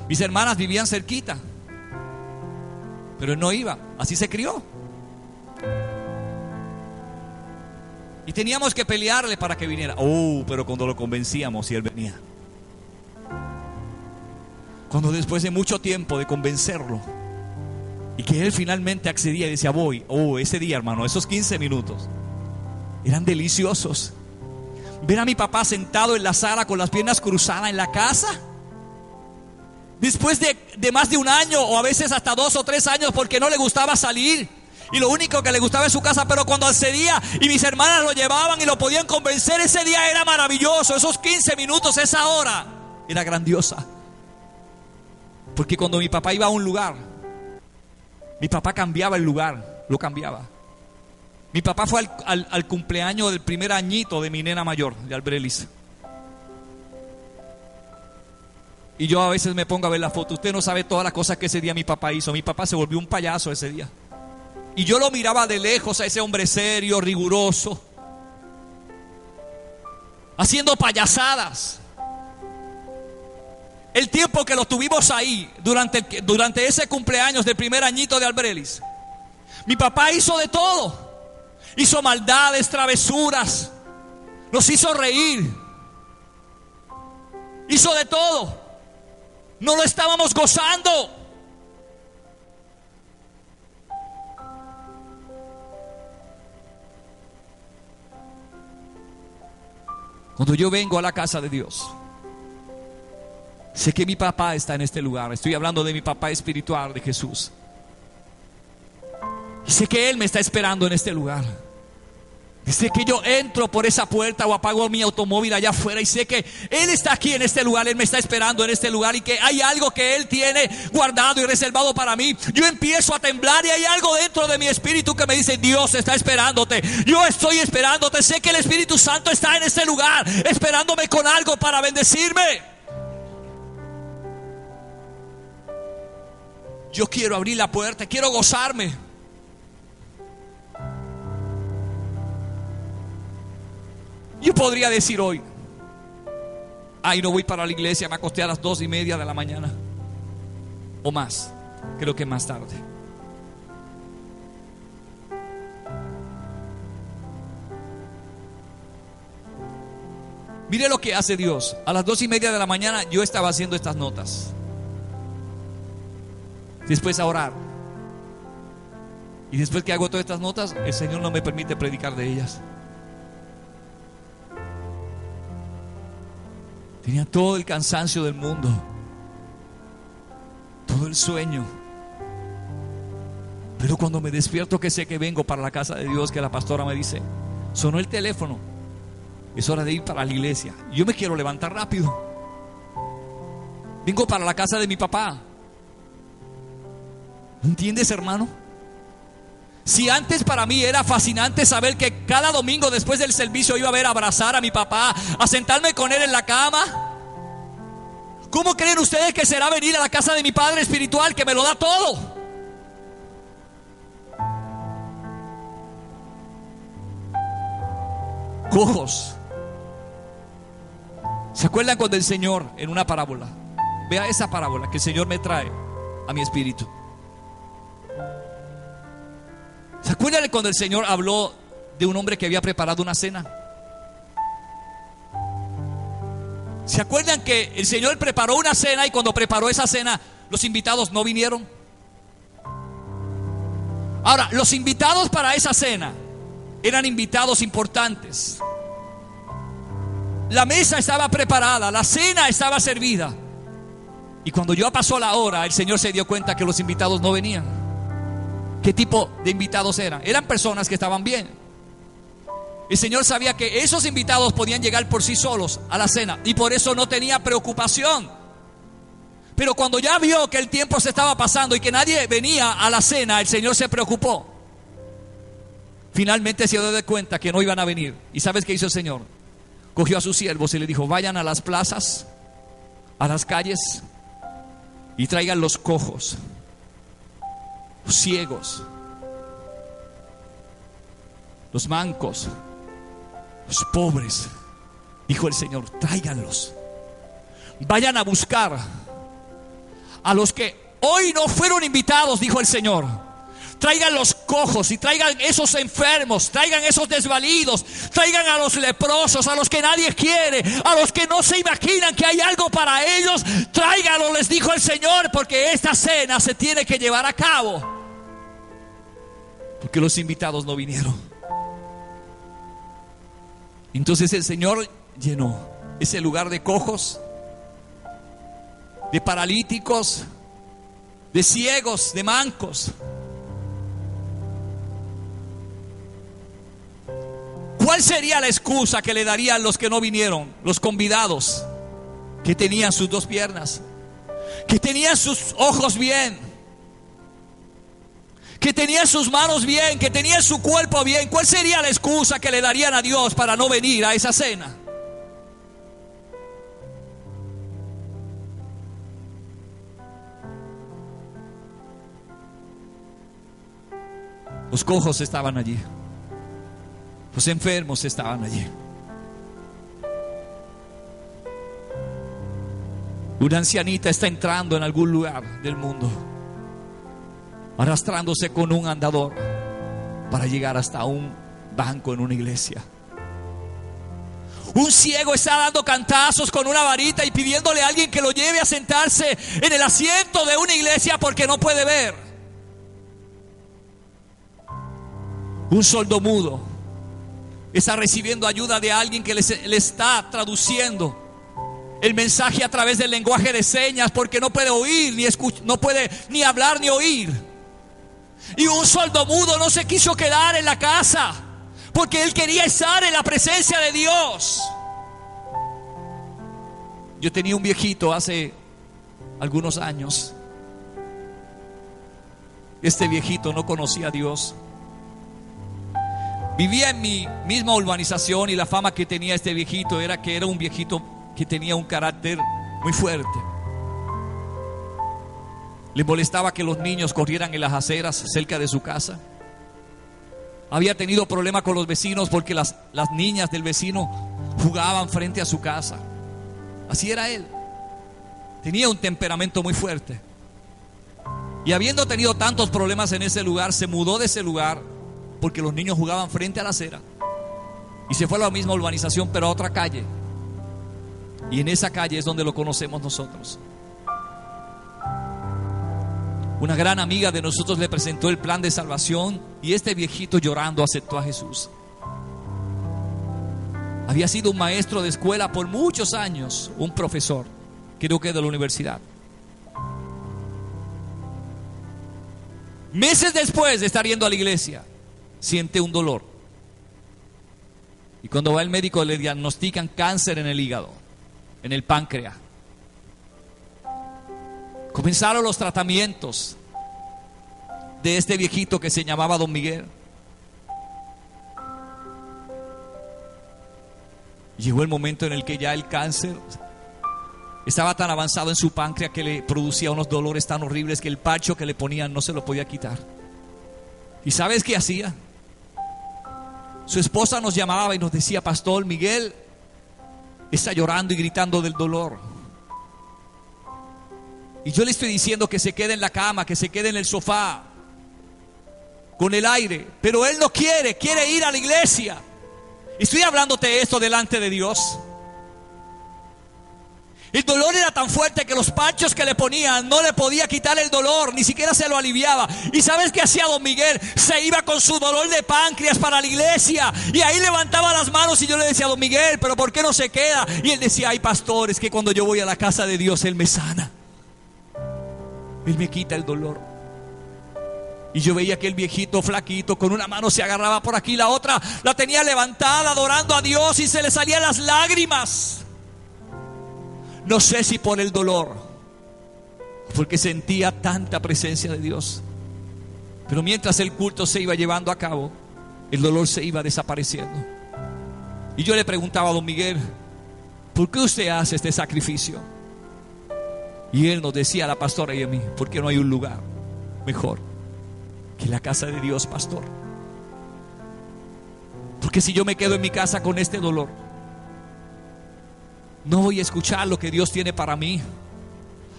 Mis hermanas vivían cerquita, pero él no iba. Así se crió. Y teníamos que pelearle para que viniera. Pero cuando lo convencíamos y él venía. Cuando después de mucho tiempo de convencerlo y que él finalmente accedía y decía voy, ese día, hermano, esos 15 minutos eran deliciosos. Ver a mi papá sentado en la sala con las piernas cruzadas en la casa, después de más de un año o a veces hasta 2 o 3 años, porque no le gustaba salir y lo único que le gustaba es su casa. Pero cuando accedía y mis hermanas lo llevaban y lo podían convencer, ese día era maravilloso. Esos 15 minutos, esa hora era grandiosa. Porque cuando mi papá iba a un lugar, mi papá cambiaba el lugar, lo cambiaba. Mi papá fue al cumpleaños del primer añito de mi nena mayor, de Albrelis. Y yo a veces me pongo a ver la foto. Usted no sabe todas las cosas que ese día mi papá hizo. Mi papá se volvió un payaso ese día. Y yo lo miraba de lejos a ese hombre serio, riguroso, haciendo payasadas. El tiempo que lo tuvimos ahí, durante ese cumpleaños del primer añito de Albrelis, mi papá hizo de todo. Hizo maldades, travesuras, nos hizo reír, hizo de todo. No lo estábamos gozando. Cuando yo vengo a la casa de Dios, Sé que mi papá está en este lugar. Estoy hablando de mi papá espiritual, de Jesús. Y sé que Él me está esperando en este lugar. Y sé que yo entro por esa puerta o apago mi automóvil allá afuera y sé que Él está aquí en este lugar. Él me está esperando en este lugar y que hay algo que Él tiene guardado y reservado para mí. Yo empiezo a temblar y hay algo dentro de mi espíritu que me dice: Dios está esperándote, yo estoy esperándote. Sé que el Espíritu Santo está en este lugar esperándome con algo para bendecirme. Yo quiero abrir la puerta, quiero gozarme. Yo podría decir hoy: ay, no voy para la iglesia, me acosté a las 2:30 de la mañana o más, creo que más tarde. Mire lo que hace Dios. A las 2:30 de la mañana yo estaba haciendo estas notas, después a orar, y después que hago todas estas notas, el Señor no me permite predicar de ellas. Tenía todo el cansancio del mundo, todo el sueño. Pero cuando me despierto, que sé que vengo para la casa de Dios, que la pastora me dice: sonó el teléfono, es hora de ir para la iglesia. Yo me quiero levantar rápido. Vengo para la casa de mi papá. ¿Entiendes, hermano? Si antes para mí era fascinante saber que cada domingo después del servicio iba a ver a abrazar a mi papá, a sentarme con él en la cama, ¿cómo creen ustedes que será venir a la casa de mi Padre espiritual, que me lo da todo? Cojos. ¿Se acuerdan cuando el Señor, en una parábola, vea esa parábola que el Señor me trae a mi espíritu? ¿Se acuerdan cuando el Señor habló de un hombre que había preparado una cena? ¿Se acuerdan que el Señor preparó una cena y cuando preparó esa cena los invitados no vinieron? Ahora, los invitados para esa cena eran invitados importantes. La mesa estaba preparada, la cena estaba servida. Y cuando ya pasó la hora, el Señor se dio cuenta que los invitados no venían. ¿Qué tipo de invitados eran? Eran personas que estaban bien. El Señor sabía que esos invitados podían llegar por sí solos a la cena y por eso no tenía preocupación. Pero cuando ya vio que el tiempo se estaba pasando y que nadie venía a la cena, el Señor se preocupó. Finalmente se dio cuenta que no iban a venir. ¿Y sabes qué hizo el Señor? Cogió a sus siervos y le dijo: vayan a las plazas, a las calles, y traigan los cojos, los ciegos, los mancos, los pobres. Dijo el Señor: tráiganlos. Vayan a buscar a los que hoy no fueron invitados, dijo el Señor. Traigan los cojos y traigan esos enfermos, traigan esos desvalidos, traigan a los leprosos, a los que nadie quiere, a los que no se imaginan que hay algo para ellos. Tráiganlos, les dijo el Señor, porque esta cena se tiene que llevar a cabo. Porque los invitados no vinieron. Entonces el Señor llenó ese lugar de cojos, de paralíticos, de ciegos, de mancos. ¿Cuál sería la excusa que le darían los que no vinieron? Los convidados, que tenían sus dos piernas, que tenían sus ojos bien, que tenían sus manos bien, que tenían su cuerpo bien. ¿Cuál sería la excusa que le darían a Dios para no venir a esa cena? Los cojos estaban allí, los enfermos estaban allí. Una ancianita está entrando en algún lugar del mundo, arrastrándose con un andador para llegar hasta un banco en una iglesia. Un ciego está dando cantazos con una varita y pidiéndole a alguien que lo lleve a sentarse en el asiento de una iglesia porque no puede ver. Un sordomudo está recibiendo ayuda de alguien que le está traduciendo el mensaje a través del lenguaje de señas, porque no puede oír, no puede ni hablar ni oír. Y un sordomudo no se quiso quedar en la casa, porque él quería estar en la presencia de Dios. Yo tenía un viejito hace algunos años. Este viejito no conocía a Dios. Vivía en mi misma urbanización, y la fama que tenía este viejito era que era un viejito que tenía un carácter muy fuerte. Le molestaba que los niños corrieran en las aceras cerca de su casa. Había tenido problemas con los vecinos porque las niñas del vecino jugaban frente a su casa. Así era él. Tenía un temperamento muy fuerte. Y habiendo tenido tantos problemas en ese lugar, se mudó de ese lugar porque los niños jugaban frente a la acera. Y se fue a la misma urbanización, pero a otra calle. Y en esa calle es donde lo conocemos nosotros. Una gran amiga de nosotros le presentó el plan de salvación, y este viejito, llorando, aceptó a Jesús. Había sido un maestro de escuela por muchos años, un profesor, creo que de la universidad. Meses después de estar yendo a la iglesia, siente un dolor. Y cuando va al médico le diagnostican cáncer en el hígado, en el páncreas. Comenzaron los tratamientos de este viejito que se llamaba Don Miguel. Llegó el momento en el que ya el cáncer estaba tan avanzado en su páncreas que le producía unos dolores tan horribles que el parcho que le ponían no se lo podía quitar. ¿Y sabes qué hacía? Su esposa nos llamaba y nos decía: Pastor, Miguel está llorando y gritando del dolor. Y yo le estoy diciendo que se quede en la cama, que se quede en el sofá con el aire, pero él no quiere ir a la iglesia. Y estoy hablándote esto delante de Dios. El dolor era tan fuerte que los parchos que le ponían no le podía quitar el dolor, ni siquiera se lo aliviaba. ¿Y sabes qué hacía Don Miguel? Se iba con su dolor de páncreas para la iglesia, y ahí levantaba las manos, y yo le decía: Don Miguel, ¿pero por qué no se queda? Y él decía: ay, pastor, es que cuando yo voy a la casa de Dios, Él me sana, Él me quita el dolor. Y yo veía que el viejito flaquito con una mano se agarraba por aquí, la otra la tenía levantada adorando a Dios, y se le salían las lágrimas. No sé si por el dolor, porque sentía tanta presencia de Dios. Pero mientras el culto se iba llevando a cabo, el dolor se iba desapareciendo. Y yo le preguntaba a Don Miguel: ¿por qué usted hace este sacrificio? Y él nos decía, a la pastora y a mí: porque no hay un lugar mejor que la casa de Dios, pastor. Porque si yo me quedo en mi casa con este dolor, no voy a escuchar lo que Dios tiene para mí.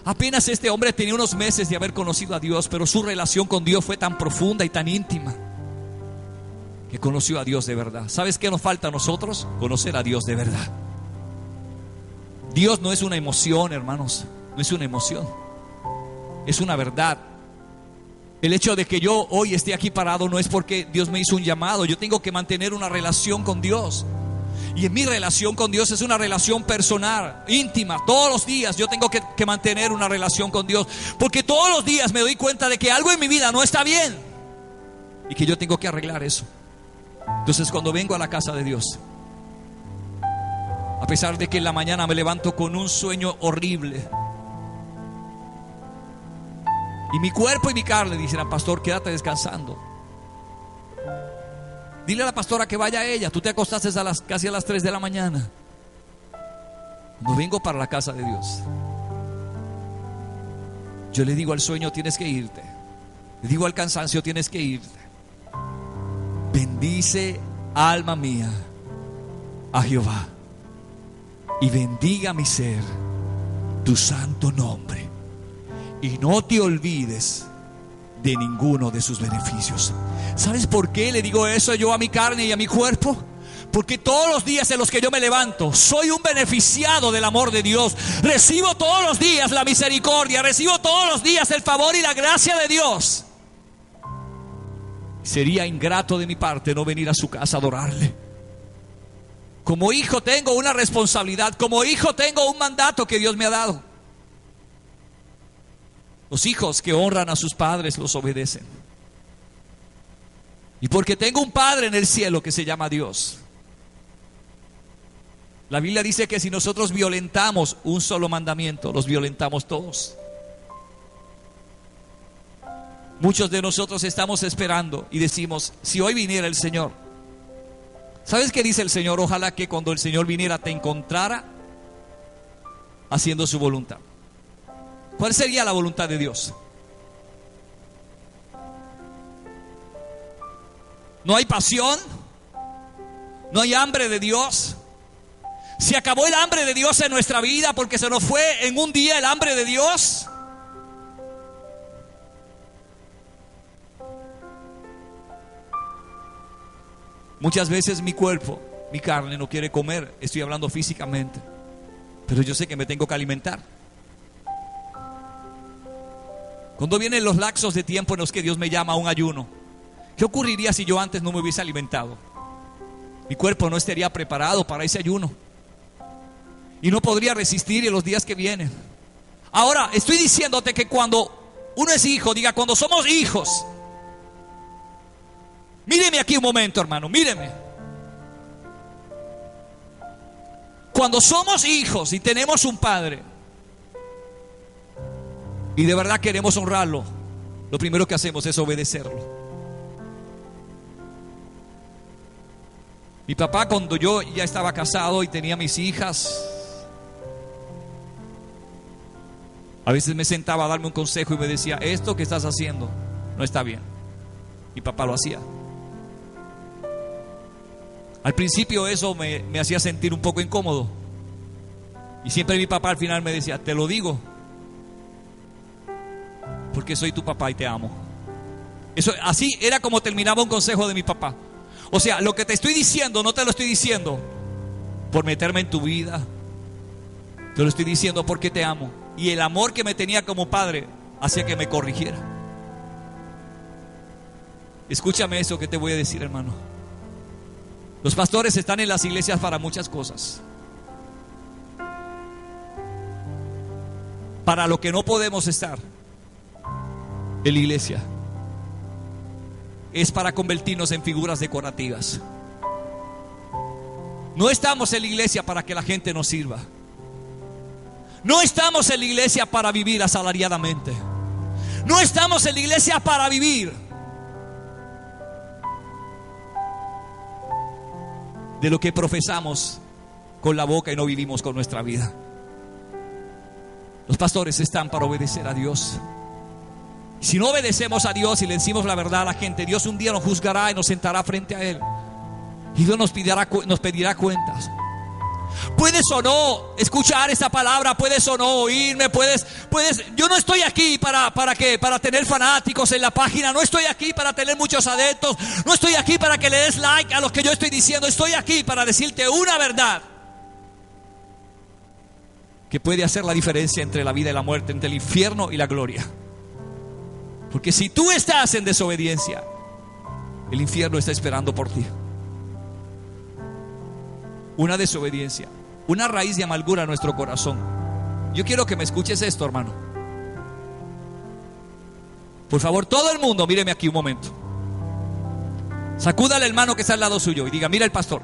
Apenas este hombre tenía unos meses de haber conocido a Dios, pero su relación con Dios fue tan profunda y tan íntima que conoció a Dios de verdad. ¿Sabes qué nos falta a nosotros? Conocer a Dios de verdad. Dios no es una emoción, hermanos. No es una emoción, es una verdad. El hecho de que yo hoy esté aquí parado no es porque Dios me hizo un llamado. Yo tengo que mantener una relación con Dios. Y en mi relación con Dios es una relación personal, íntima. Todos los días yo tengo que mantener una relación con Dios, porque todos los días me doy cuenta de que algo en mi vida no está bien y que yo tengo que arreglar eso. Entonces, cuando vengo a la casa de Dios, a pesar de que en la mañana me levanto con un sueño horrible, y mi cuerpo y mi carne dicen: pastor, quédate descansando. Dile a la pastora que vaya a ella. Tú te acostaste casi a las 3 de la mañana. No vengo para la casa de Dios. Yo le digo al sueño: tienes que irte. Le digo al cansancio: tienes que irte. Bendice, alma mía, a Jehová, y bendiga mi ser tu santo nombre. Y no te olvides de ninguno de sus beneficios. ¿Sabes por qué le digo eso yo a mi carne y a mi cuerpo? Porque todos los días en los que yo me levanto, soy un beneficiado del amor de Dios. Recibo todos los días la misericordia, recibo todos los días el favor y la gracia de Dios. Sería ingrato de mi parte no venir a su casa a adorarle. Como hijo tengo una responsabilidad. Como hijo tengo un mandato que Dios me ha dado. Los hijos que honran a sus padres los obedecen. Y porque tengo un Padre en el cielo que se llama Dios. La Biblia dice que si nosotros violentamos un solo mandamiento, los violentamos todos. Muchos de nosotros estamos esperando y decimos, si hoy viniera el Señor. ¿Sabes qué dice el Señor? Ojalá que cuando el Señor viniera te encontrara haciendo su voluntad. ¿Cuál sería la voluntad de Dios? No hay pasión, no hay hambre de Dios. Se acabó el hambre de Dios en nuestra vida porque se nos fue en un día el hambre de Dios. Muchas veces mi cuerpo, mi carne no quiere comer. Estoy hablando físicamente, pero yo sé que me tengo que alimentar. Cuando vienen los lapsos de tiempo en los que Dios me llama a un ayuno, ¿qué ocurriría si yo antes no me hubiese alimentado? Mi cuerpo no estaría preparado para ese ayuno y no podría resistir en los días que vienen. Ahora, estoy diciéndote que cuando uno es hijo, diga, cuando somos hijos. Míreme aquí un momento, hermano, míreme. Cuando somos hijos y tenemos un padre y de verdad queremos honrarlo, lo primero que hacemos es obedecerlo. Mi papá, cuando yo ya estaba casado y tenía mis hijas, a veces me sentaba a darme un consejo y me decía, esto que estás haciendo no está bien. Mi papá lo hacía. Al principio eso me hacía sentir un poco incómodo. Y siempre mi papá al final me decía, te lo digo porque soy tu papá y te amo. Eso, así era como terminaba un consejo de mi papá. O sea, lo que te estoy diciendo no te lo estoy diciendo por meterme en tu vida. Te lo estoy diciendo porque te amo. Y el amor que me tenía como padre hacía que me corrigiera. Escúchame eso que te voy a decir, hermano. Los pastores están en las iglesias para muchas cosas. Para lo que no podemos estar en la iglesia es para convertirnos en figuras decorativas. No estamos en la iglesia para que la gente nos sirva. No estamos en la iglesia para vivir asalariadamente. No estamos en la iglesia para vivir de lo que profesamos con la boca y no vivimos con nuestra vida. Los pastores están para obedecer a Dios. Si no obedecemos a Dios y le decimos la verdad a la gente, Dios un día nos juzgará y nos sentará frente a Él. Y Dios nos pedirá cuentas. Puedes o no escuchar esta palabra, puedes o no oírme, puedes. Yo no estoy aquí para tener fanáticos en la página, no estoy aquí para tener muchos adeptos, no estoy aquí para que le des like a lo que yo estoy diciendo. Estoy aquí para decirte una verdad que puede hacer la diferencia entre la vida y la muerte, entre el infierno y la gloria. Porque si tú estás en desobediencia, el infierno está esperando por ti. Una desobediencia, una raíz de amargura en nuestro corazón. Yo quiero que me escuches esto, hermano. Por favor, todo el mundo, míreme aquí un momento. Sacúdale al hermano que está al lado suyo y diga, mira el pastor,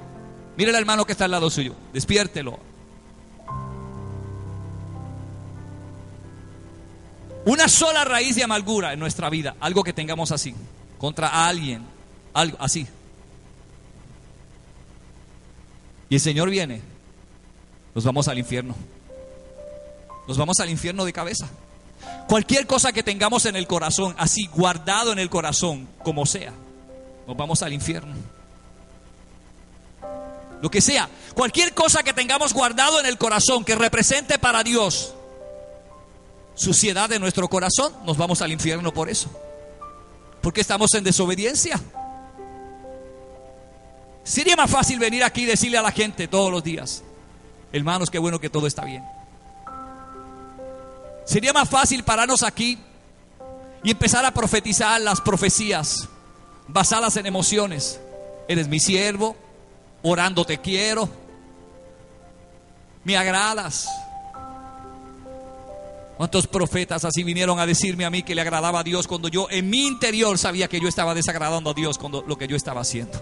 mira al hermano que está al lado suyo, despiértelo. Una sola raíz de amargura en nuestra vida, algo que tengamos así, contra alguien, algo así. Y el Señor viene, nos vamos al infierno. Nos vamos al infierno de cabeza. Cualquier cosa que tengamos en el corazón, así guardado en el corazón, como sea, nos vamos al infierno. Lo que sea, cualquier cosa que tengamos guardado en el corazón que represente para Dios suciedad de nuestro corazón, nos vamos al infierno por eso. Porque estamos en desobediencia. Sería más fácil venir aquí y decirle a la gente todos los días, hermanos, qué bueno que todo está bien. Sería más fácil pararnos aquí y empezar a profetizar las profecías basadas en emociones. Eres mi siervo, orando te quiero, Me agradas. ¿Cuántos profetas así vinieron a decirme a mí que le agradaba a Dios cuando yo en mi interior sabía que yo estaba desagradando a Dios con lo que yo estaba haciendo?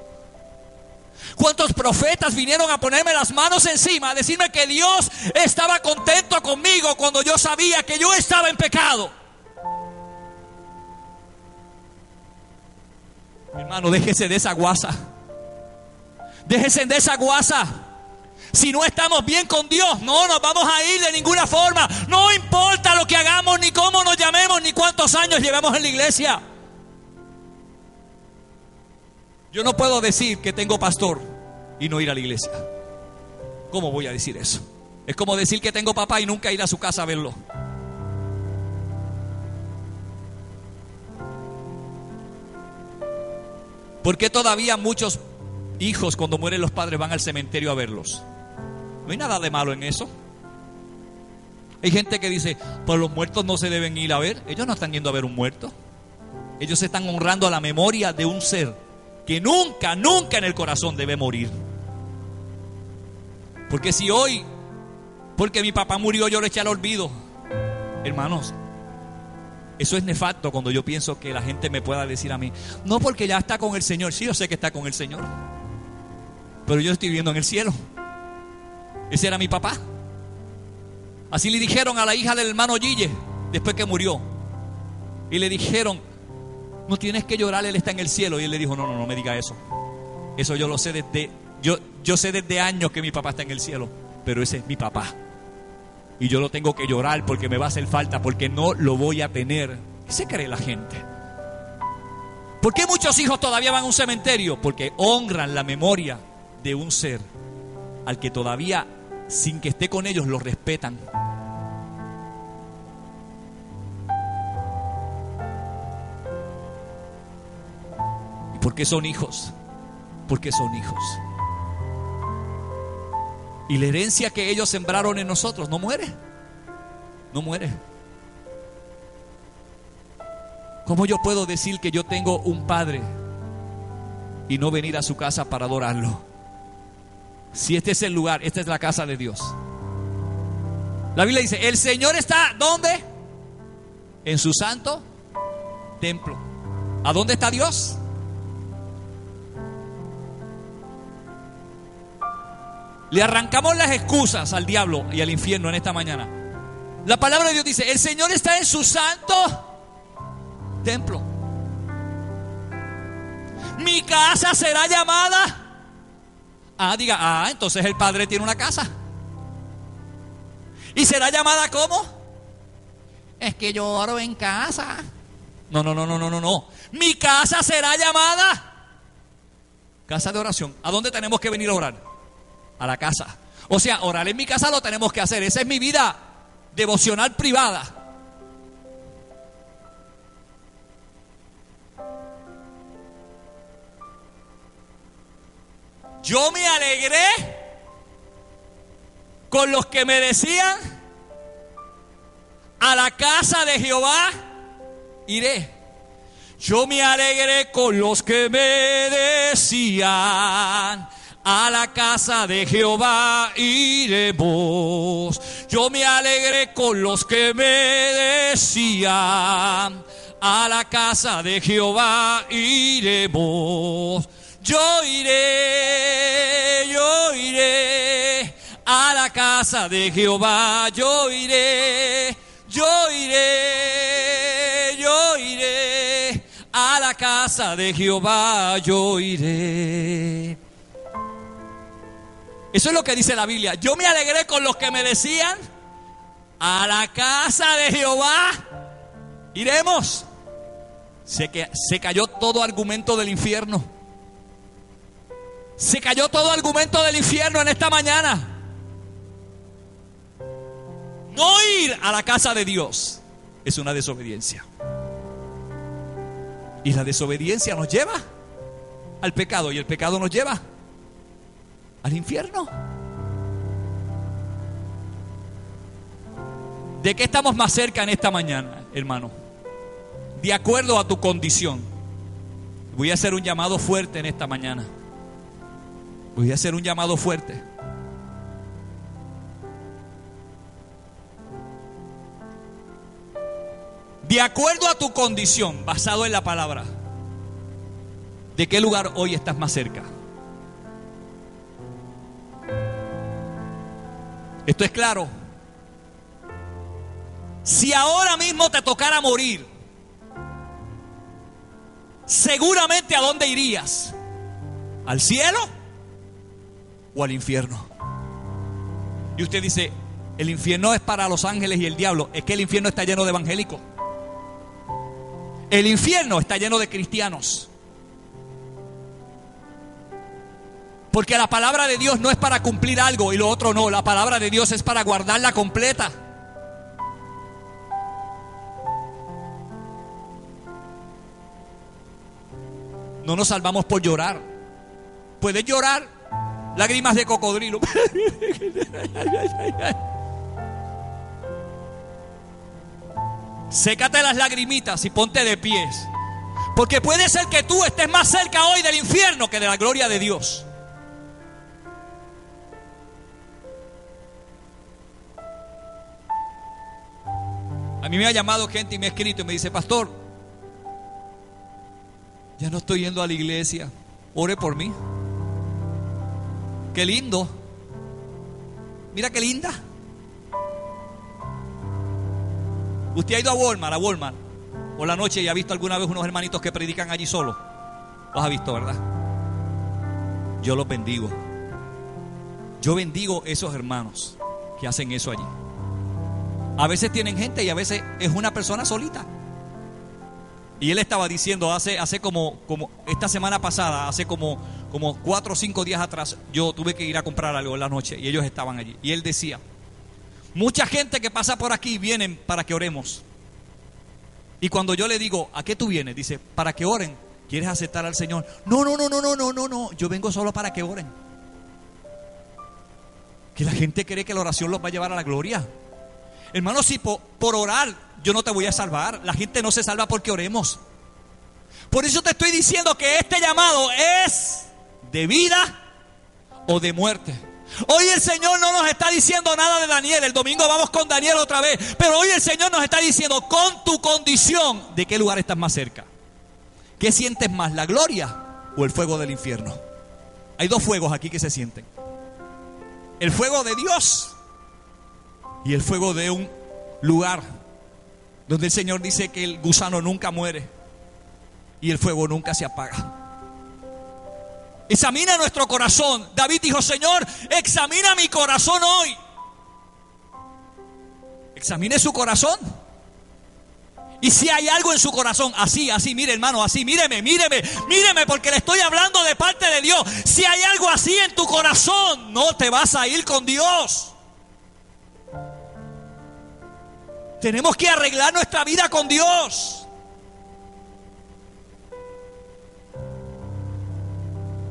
¿Cuántos profetas vinieron a ponerme las manos encima, a decirme que Dios estaba contento conmigo cuando yo sabía que yo estaba en pecado? Hermano, déjese de esa guasa. Déjese de esa guasa. Si no estamos bien con Dios, no nos vamos a ir de ninguna forma. No importa lo que hagamos, ni cómo nos llamemos, ni cuántos años llevemos en la iglesia. Yo no puedo decir que tengo pastor y no ir a la iglesia. ¿Cómo voy a decir eso? Es como decir que tengo papá y nunca ir a su casa a verlo. ¿Por qué todavía muchos hijos cuando mueren los padres van al cementerio a verlos? No hay nada de malo en eso. Hay gente que dice, pues los muertos no se deben ir a ver. Ellos no están yendo a ver un muerto. Ellos están honrando a la memoria de un ser que nunca, nunca en el corazón debe morir. Porque si hoy, porque mi papá murió, yo le eché al olvido, hermanos, eso es nefasto cuando yo pienso que la gente me pueda decir a mí, no, porque ya está con el Señor. Sí, yo sé que está con el Señor, pero yo estoy viviendo en el cielo. Ese era mi papá. Así le dijeron a la hija del hermano Gille después que murió. Y le dijeron, no tienes que llorar, él está en el cielo. Y él le dijo, no me diga eso. Eso yo lo sé desde, yo sé desde años que mi papá está en el cielo, pero ese es mi papá. Y yo lo tengo que llorar porque me va a hacer falta, porque no lo voy a tener. ¿Qué se cree la gente? ¿Por qué muchos hijos todavía van a un cementerio? Porque honran la memoria de un ser al que todavía, sin que esté con ellos, lo respetan. ¿Y por qué son hijos? Porque son hijos. Y la herencia que ellos sembraron en nosotros no muere. No muere. ¿Cómo yo puedo decir que yo tengo un padre y no venir a su casa para adorarlo? Si este es el lugar, esta es la casa de Dios. La Biblia dice, el Señor está, ¿dónde? En su santo templo. ¿A dónde está Dios? Le arrancamos las excusas al diablo y al infierno en esta mañana. La palabra de Dios dice, el Señor está en su santo templo. Mi casa será llamada. Entonces el Padre tiene una casa. ¿Y será llamada cómo? Es que yo oro en casa. No. Mi casa será llamada casa de oración. ¿A dónde tenemos que venir a orar? A la casa. O sea, orar en mi casa lo tenemos que hacer. Esa es mi vida devocional privada. Yo me alegré con los que me decían, a la casa de Jehová iré. Yo me alegré con los que me decían, a la casa de Jehová iremos. Yo me alegré con los que me decían, a la casa de Jehová iremos. Yo iré a la casa de Jehová. Yo iré a la casa de Jehová. Yo iré. Eso es lo que dice la Biblia. Yo me alegré con los que me decían, a la casa de Jehová iremos. Se cayó todo argumento del infierno. Se cayó todo argumento del infierno en esta mañana. No ir a la casa de Dios es una desobediencia. Y la desobediencia nos lleva al pecado. Y el pecado nos lleva al infierno. ¿De qué estamos más cerca en esta mañana, hermano? De acuerdo a tu condición. Voy a hacer un llamado fuerte en esta mañana. Voy a hacer un llamado fuerte. de acuerdo a tu condición, basado en la palabra, ¿de qué lugar hoy estás más cerca? ¿Esto es claro? Si ahora mismo te tocara morir, seguramente ¿a dónde irías? ¿Al cielo o al infierno? Y usted dice, el infierno es para los ángeles y el diablo. Es que el infierno está lleno de evangélicos. El infierno está lleno de cristianos. Porque la palabra de Dios no es para cumplir algo y lo otro no. La palabra de Dios es para guardarla completa. No nos salvamos por llorar. Puedes llorar lágrimas de cocodrilo. Sécate las lagrimitas y ponte de pies. Porque puede ser que tú estés más cerca hoy del infierno que de la gloria de Dios. A mí me ha llamado gente y me ha escrito y me dice, pastor, ya no estoy yendo a la iglesia, ore por mí. Qué lindo. Mira qué linda. Usted ha ido a Walmart por la noche y ha visto alguna vez unos hermanitos que predican allí solos. Los ha visto, ¿verdad? Yo los bendigo. Yo bendigo esos hermanos que hacen eso allí. A veces tienen gente y a veces es una persona solita. Y él estaba diciendo hace como esta semana pasada, hace como 4 o 5 días atrás, yo tuve que ir a comprar algo en la noche y ellos estaban allí. Y él decía, mucha gente que pasa por aquí vienen para que oremos. Y cuando yo le digo, ¿a qué tú vienes? Dice, para que oren. ¿Quieres aceptar al Señor? No, yo vengo solo para que oren. Que la gente cree que la oración los va a llevar a la gloria. Hermano, si por orar yo no te voy a salvar. La gente no se salva porque oremos. Por eso te estoy diciendo que este llamado es de vida o de muerte. Hoy el Señor no nos está diciendo nada de Daniel. El domingo vamos con Daniel otra vez. Pero hoy el Señor nos está diciendo, con tu condición, ¿de qué lugar estás más cerca? ¿Qué sientes más, la gloria o el fuego del infierno? Hay 2 fuegos aquí que se sienten. El fuego de Dios y el fuego de un lugar donde el Señor dice que el gusano nunca muere y el fuego nunca se apaga. Examina nuestro corazón. David dijo, Señor, examina mi corazón hoy. Examine su corazón. Y si hay algo en su corazón, así, mire hermano, así, míreme, porque le estoy hablando de parte de Dios. Si hay algo así en tu corazón, no te vas a ir con Dios. Tenemos que arreglar nuestra vida con Dios.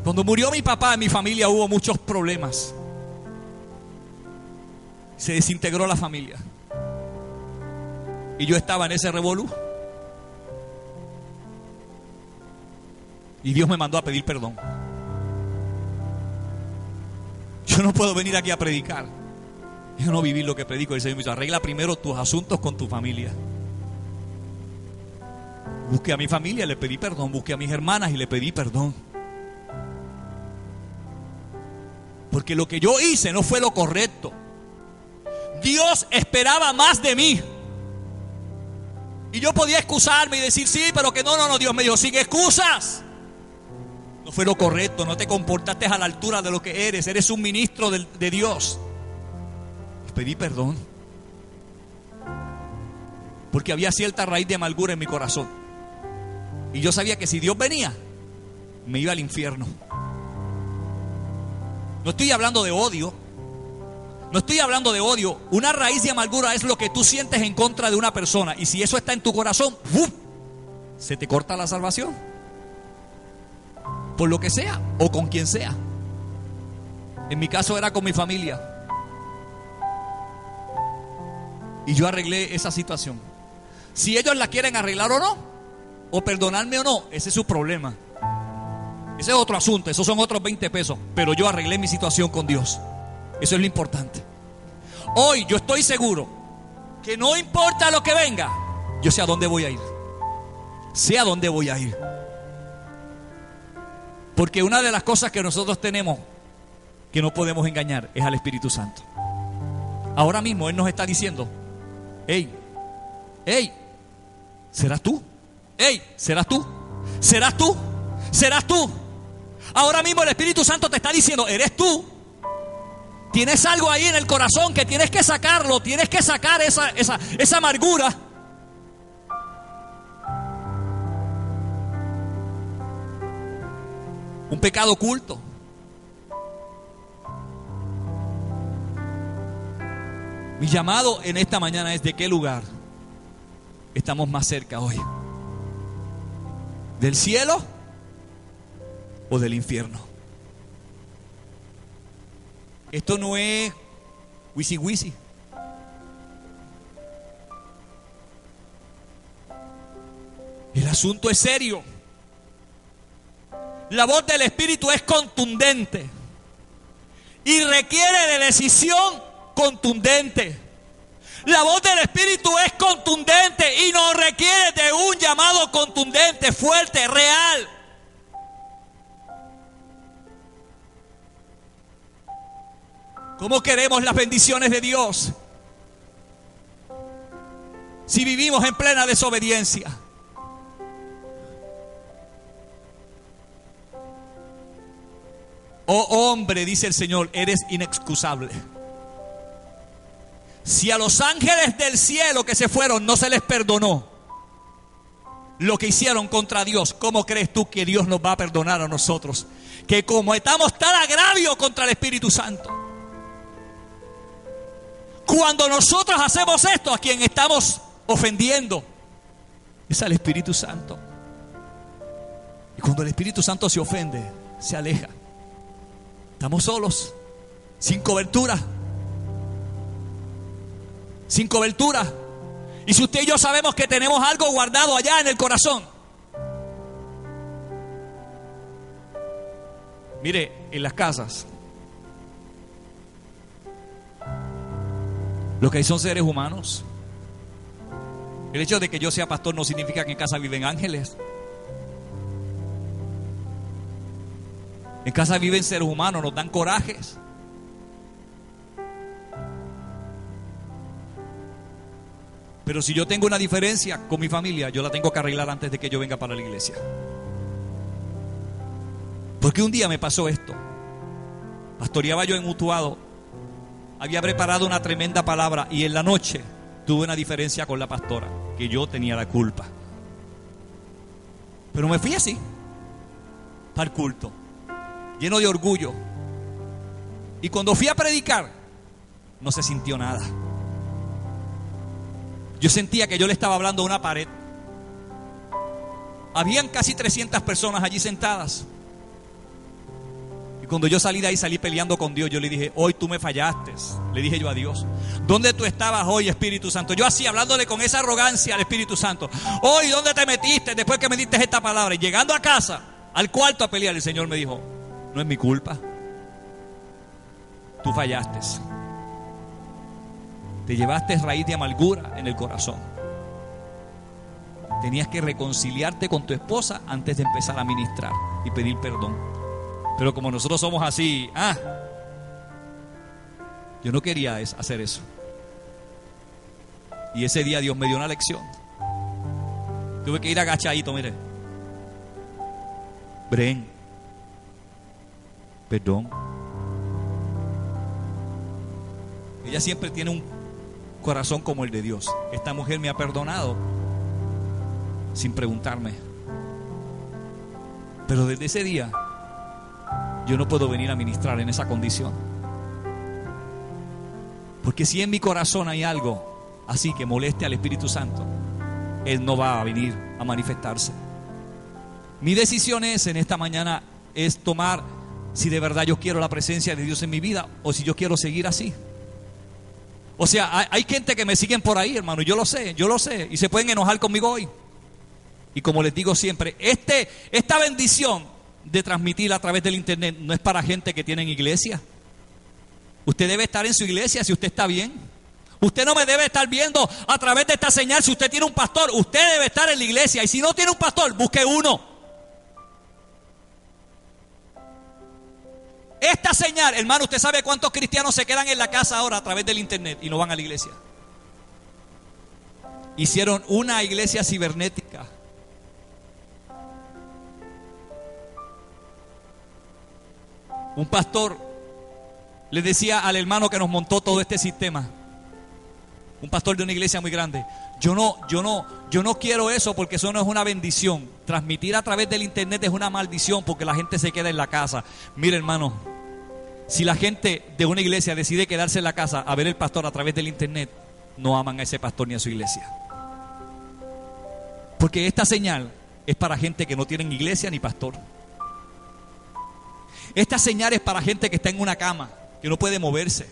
Cuando murió mi papá, en mi familia hubo muchos problemas. Se desintegró la familia. Y yo estaba en ese revolú. Y Dios me mandó a pedir perdón. Yo no puedo venir aquí a predicar. Yo no vivir lo que predico. El Señor me dice, arregla primero tus asuntos con tu familia. Busqué a mi familia, le pedí perdón. Busqué a mis hermanas y le pedí perdón. Porque lo que yo hice no fue lo correcto. Dios esperaba más de mí. Y yo podía excusarme y decir, sí, pero que no. Dios me dijo, sin excusas. No fue lo correcto, no te comportaste a la altura de lo que eres. Eres un ministro de Dios. Pedí perdón. Porque había cierta raíz de amargura en mi corazón. Y yo sabía que si Dios venía, me iba al infierno. No estoy hablando de odio. No estoy hablando de odio. Una raíz de amargura es lo que tú sientes en contra de una persona. Y si eso está en tu corazón, ¡uf!, se te corta la salvación. Por lo que sea o con quien sea. En mi caso era con mi familia. Y yo arreglé esa situación. Si ellos la quieren arreglar o no, o perdonarme o no, ese es su problema. Ese es otro asunto, esos son otros 20 pesos. Pero yo arreglé mi situación con Dios. Eso es lo importante. Hoy yo estoy seguro que no importa lo que venga, Yo sé a dónde voy a ir. Sé a dónde voy a ir. Porque una de las cosas que nosotros tenemos que no podemos engañar es al Espíritu Santo. Ahora mismo Él nos está diciendo: hey, ¿serás tú? Hey, ¿serás tú? ¿Serás tú? ¿Serás tú? Ahora mismo el Espíritu Santo te está diciendo: eres tú. Tienes algo ahí en el corazón que tienes que sacarlo. Tienes que sacar esa amargura. Un pecado oculto. Mi llamado en esta mañana es: ¿de qué lugar estamos más cerca hoy? ¿Del cielo o del infierno? Esto no es wisi wisi. El asunto es serio. La voz del Espíritu es contundente y requiere de decisión contundente. La voz del Espíritu es contundente y nos requiere de un llamado contundente, fuerte, real. ¿Cómo queremos las bendiciones de Dios si vivimos en plena desobediencia? Oh hombre, dice el Señor, eres inexcusable. Si a los ángeles del cielo que se fueron no se les perdonó lo que hicieron contra Dios, ¿cómo crees tú que Dios nos va a perdonar a nosotros, que cometamos tal agravio contra el Espíritu Santo? Cuando nosotros hacemos esto, a quien estamos ofendiendo es al Espíritu Santo. Y cuando el Espíritu Santo se ofende, se aleja. Estamos solos, sin cobertura. Sin cobertura. Y si usted y yo sabemos que tenemos algo guardado allá en el corazón. Mire, en las casas lo que hay son seres humanos. El hecho de que yo sea pastor no significa que en casa viven ángeles. En casa viven seres humanos, nos dan corajes. Pero si yo tengo una diferencia con mi familia, yo la tengo que arreglar antes de que yo venga para la iglesia. Porque un día me pasó esto. Pastoreaba yo en Utuado. Había preparado una tremenda palabra y en la noche tuve una diferencia con la pastora, que yo tenía la culpa. Pero me fui así para el culto, lleno de orgullo. Y cuando fui a predicar, no se sintió nada. Yo sentía que yo le estaba hablando a una pared. Habían casi 300 personas allí sentadas. Y cuando yo salí de ahí, salí peleando con Dios. Yo le dije: hoy tú me fallaste. Le dije yo a Dios: ¿dónde tú estabas hoy, Espíritu Santo? Yo así, hablándole con esa arrogancia al Espíritu Santo. Hoy, ¿dónde te metiste después que me diste esta palabra? Y llegando a casa, al cuarto a pelear, el Señor me dijo: no es mi culpa. Tú fallaste. Te llevaste raíz de amargura en el corazón. Tenías que reconciliarte con tu esposa antes de empezar a ministrar y pedir perdón. Pero como nosotros somos así, yo no quería hacer eso. Y ese día Dios me dio una lección. Tuve que ir agachadito, mire. Bren, perdón. Ella siempre tiene un corazón como el de Dios. Esta mujer me ha perdonado sin preguntarme. Pero desde ese día yo no puedo venir a ministrar en esa condición. Porque si en mi corazón hay algo así que moleste al Espíritu Santo, Él no va a venir a manifestarse. Mi decisión en esta mañana es tomar si de verdad yo quiero la presencia de Dios en mi vida o si yo quiero seguir así. O sea, hay gente que me siguen por ahí, hermano, yo lo sé, y se pueden enojar conmigo hoy. Y como les digo siempre, esta bendición de transmitir a través del internet no es para gente que tiene iglesia. Usted debe estar en su iglesia si usted está bien. Usted no me debe estar viendo a través de esta señal. Si usted tiene un pastor, usted debe estar en la iglesia. Y si no tiene un pastor, busque uno. Esta señal, hermano, ¿usted sabe cuántos cristianos se quedan en la casa ahora a través del internet y no van a la iglesia? Hicieron una iglesia cibernética. Un pastor le decía al hermano que nos montó todo este sistema, un pastor de una iglesia muy grande: yo no quiero eso, porque eso no es una bendición. Transmitir a través del internet es una maldición, porque la gente se queda en la casa. Mire, hermano, si la gente de una iglesia decide quedarse en la casa a ver el pastor a través del internet, no aman a ese pastor ni a su iglesia. Porque esta señal es para gente que no tienen iglesia ni pastor. Esta señal es para gente que está en una cama, que no puede moverse.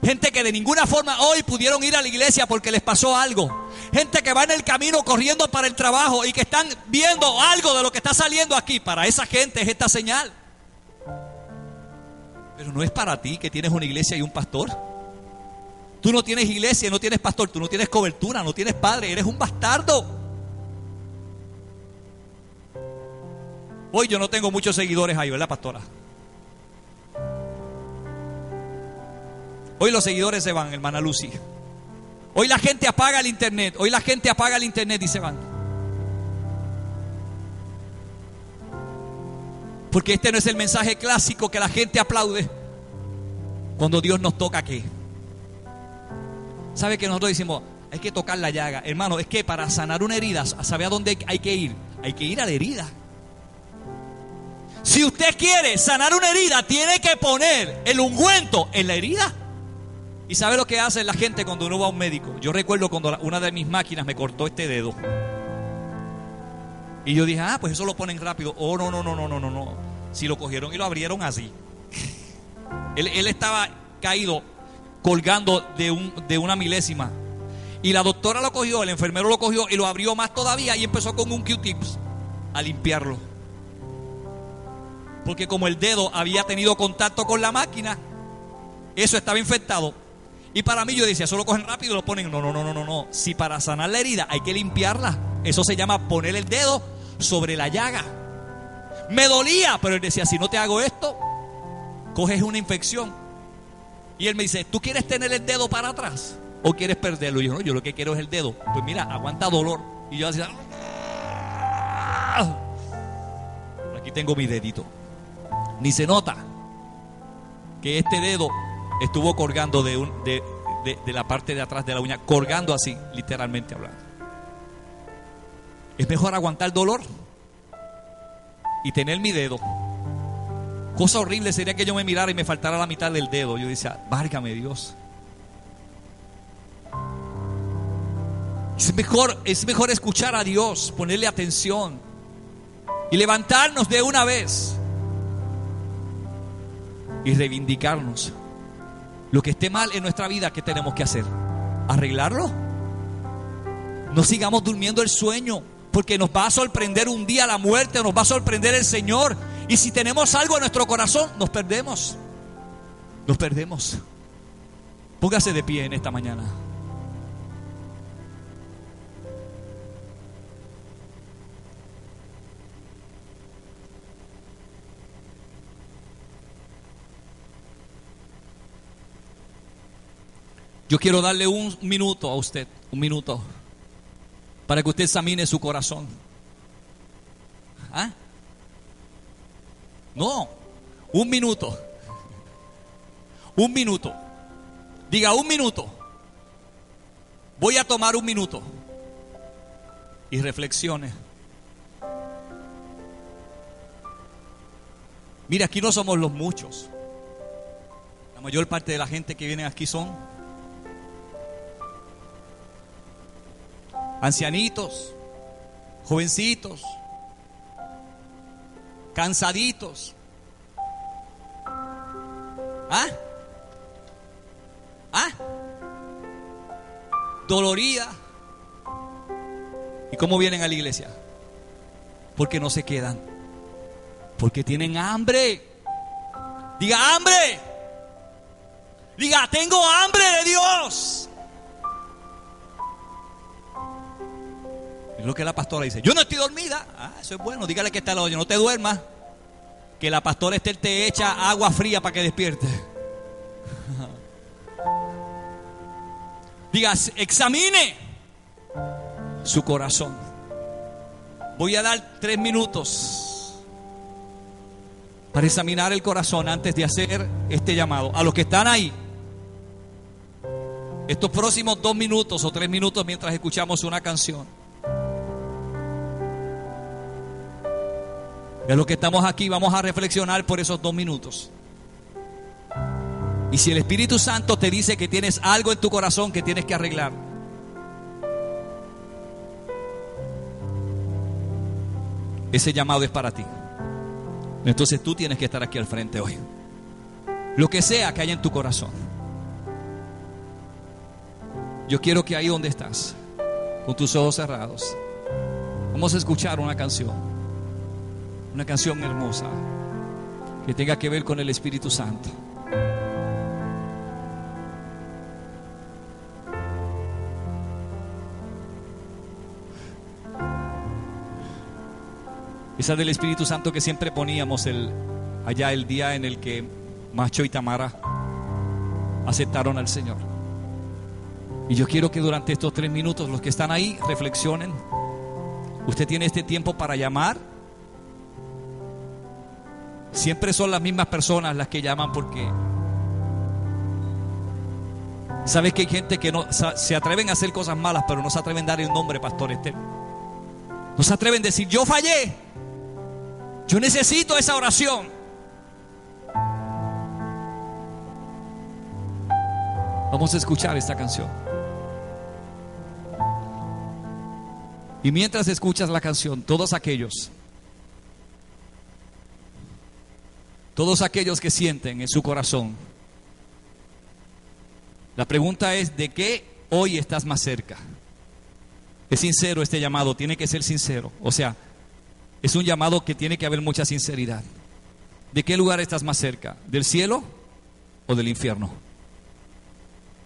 Gente que de ninguna forma hoy pudieron ir a la iglesia porque les pasó algo. Gente que va en el camino corriendo para el trabajo y que están viendo algo de lo que está saliendo aquí. Para esa gente es esta señal. Pero no es para ti, que tienes una iglesia y un pastor. Tú no tienes iglesia, no tienes pastor, tú no tienes cobertura, no tienes padre, eres un bastardo. Hoy yo no tengo muchos seguidores ahí, ¿verdad, pastora? Hoy los seguidores se van, hermana Lucy. Hoy la gente apaga el internet. Hoy la gente apaga el internet y se van. Porque este no es el mensaje clásico que la gente aplaude cuando Dios nos toca aquí. ¿Sabe que nosotros decimos? Hay que tocar la llaga. Hermano, es que para sanar una herida, ¿sabe a dónde hay que ir? Hay que ir a la herida. Si usted quiere sanar una herida, tiene que poner el ungüento en la herida. ¿Y sabe lo que hace la gente cuando uno va a un médico? Yo recuerdo cuando una de mis máquinas me cortó este dedo. Y yo dije, pues eso lo ponen rápido. Oh, no. Si lo cogieron y lo abrieron así. Él estaba caído, colgando de una milésima. Y la doctora lo cogió, el enfermero lo cogió y lo abrió más todavía y empezó con un Q-tips a limpiarlo. Porque como el dedo había tenido contacto con la máquina, eso estaba infectado. Y para mí yo decía, eso lo cogen rápido y lo ponen. No. Si para sanar la herida hay que limpiarla. Eso se llama poner el dedo sobre la llaga. Me dolía, pero él decía, si no te hago esto, coges una infección. Y él me dice, ¿tú quieres tener el dedo para atrás o quieres perderlo? Y yo, no, yo lo que quiero es el dedo. Pues mira, aguanta dolor. Y yo decía, aquí tengo mi dedito. Ni se nota que este dedo estuvo colgando de la parte de atrás de la uña, colgando así, literalmente hablando. Es mejor aguantar dolor y tener mi dedo. Cosa horrible sería que yo me mirara y me faltara la mitad del dedo. Yo decía, válgame Dios. Es mejor escuchar a Dios, ponerle atención y levantarnos de una vez y reivindicarnos. Lo que esté mal en nuestra vida, ¿qué tenemos que hacer? ¿Arreglarlo? No sigamos durmiendo el sueño, porque nos va a sorprender un día la muerte, nos va a sorprender el Señor. Y si tenemos algo en nuestro corazón, nos perdemos. Nos perdemos. Póngase de pie en esta mañana. Yo quiero darle un minuto a usted, un minuto, para que usted examine su corazón. ¿Ah? No, un minuto. Un minuto. Diga, un minuto. Voy a tomar un minuto y reflexione. Mira, aquí no somos los muchos. La mayor parte de la gente que viene aquí son ancianitos, jovencitos, cansaditos. Dolorida. ¿Y cómo vienen a la iglesia? Porque no se quedan. Porque tienen hambre. Diga, hambre. Diga, tengo hambre de Dios. Es lo que la pastora dice. Yo no estoy dormida. Eso es bueno. Dígale que está al lado. No te duermas. Que la pastora Esther te echa agua fría para que despierte. Diga, examine su corazón. Voy a dar 3 minutos para examinar el corazón antes de hacer este llamado. A los que están ahí, estos próximos 2 minutos o 3 minutos mientras escuchamos una canción. Y a los que estamos aquí vamos a reflexionar por esos 2 minutos. Y si el Espíritu Santo te dice que tienes algo en tu corazón que tienes que arreglar, ese llamado es para ti. Entonces tú tienes que estar aquí al frente hoy. Lo que sea que haya en tu corazón. Yo quiero que ahí donde estás, con tus ojos cerrados, vamos a escuchar una canción. Una canción hermosa que tenga que ver con el Espíritu Santo. Esa del Espíritu Santo que siempre poníamos allá el día en el que Macho y Tamara aceptaron al Señor. Y yo quiero que durante estos 3 minutos los que están ahí reflexionen. Usted tiene este tiempo para llamar. Siempre son las mismas personas las que llaman porque sabes que hay gente que no se atreven a hacer cosas malas, pero no se atreven a dar el nombre, Pastor Esther. No se atreven a decir, yo fallé, yo necesito esa oración. Vamos a escuchar esta canción. Y mientras escuchas la canción, todos aquellos que sienten en su corazón, la pregunta es: ¿de qué hoy estás más cerca? Es sincero este llamado, tiene que ser sincero. O sea, es un llamado que tiene que haber mucha sinceridad. ¿De qué lugar estás más cerca? ¿Del cielo o del infierno?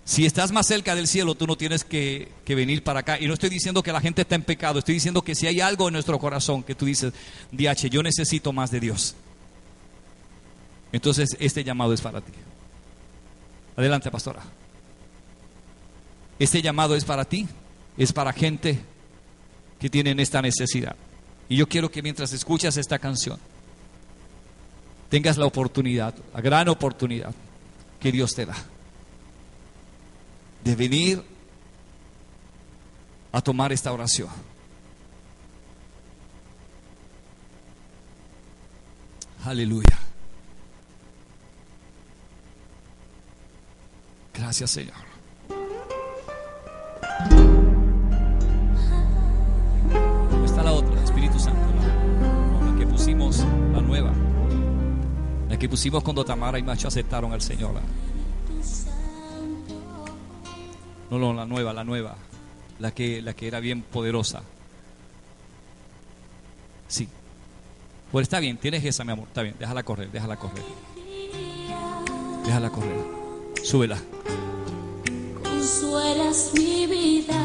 Si estás más cerca del cielo, tú no tienes que venir para acá. Y no estoy diciendo que la gente está en pecado. Estoy diciendo que si hay algo en nuestro corazón que tú dices, DH, yo necesito más de Dios, entonces este llamado es para ti. Adelante, pastora. Este llamado es para ti. Es para gente que tienen esta necesidad. Y yo quiero que mientras escuchas esta canción tengas la oportunidad, la gran oportunidad que Dios te da de venir a tomar esta oración. Aleluya. Gracias, Señor. ¿Dónde está la otra? Espíritu Santo. La que pusimos, la nueva. La que pusimos cuando Tamara y Macho aceptaron al Señor. No, la nueva. La que era bien poderosa. Sí. Pues está bien, tienes esa, mi amor. Está bien, déjala correr. Súbela. Consuelas mi vida.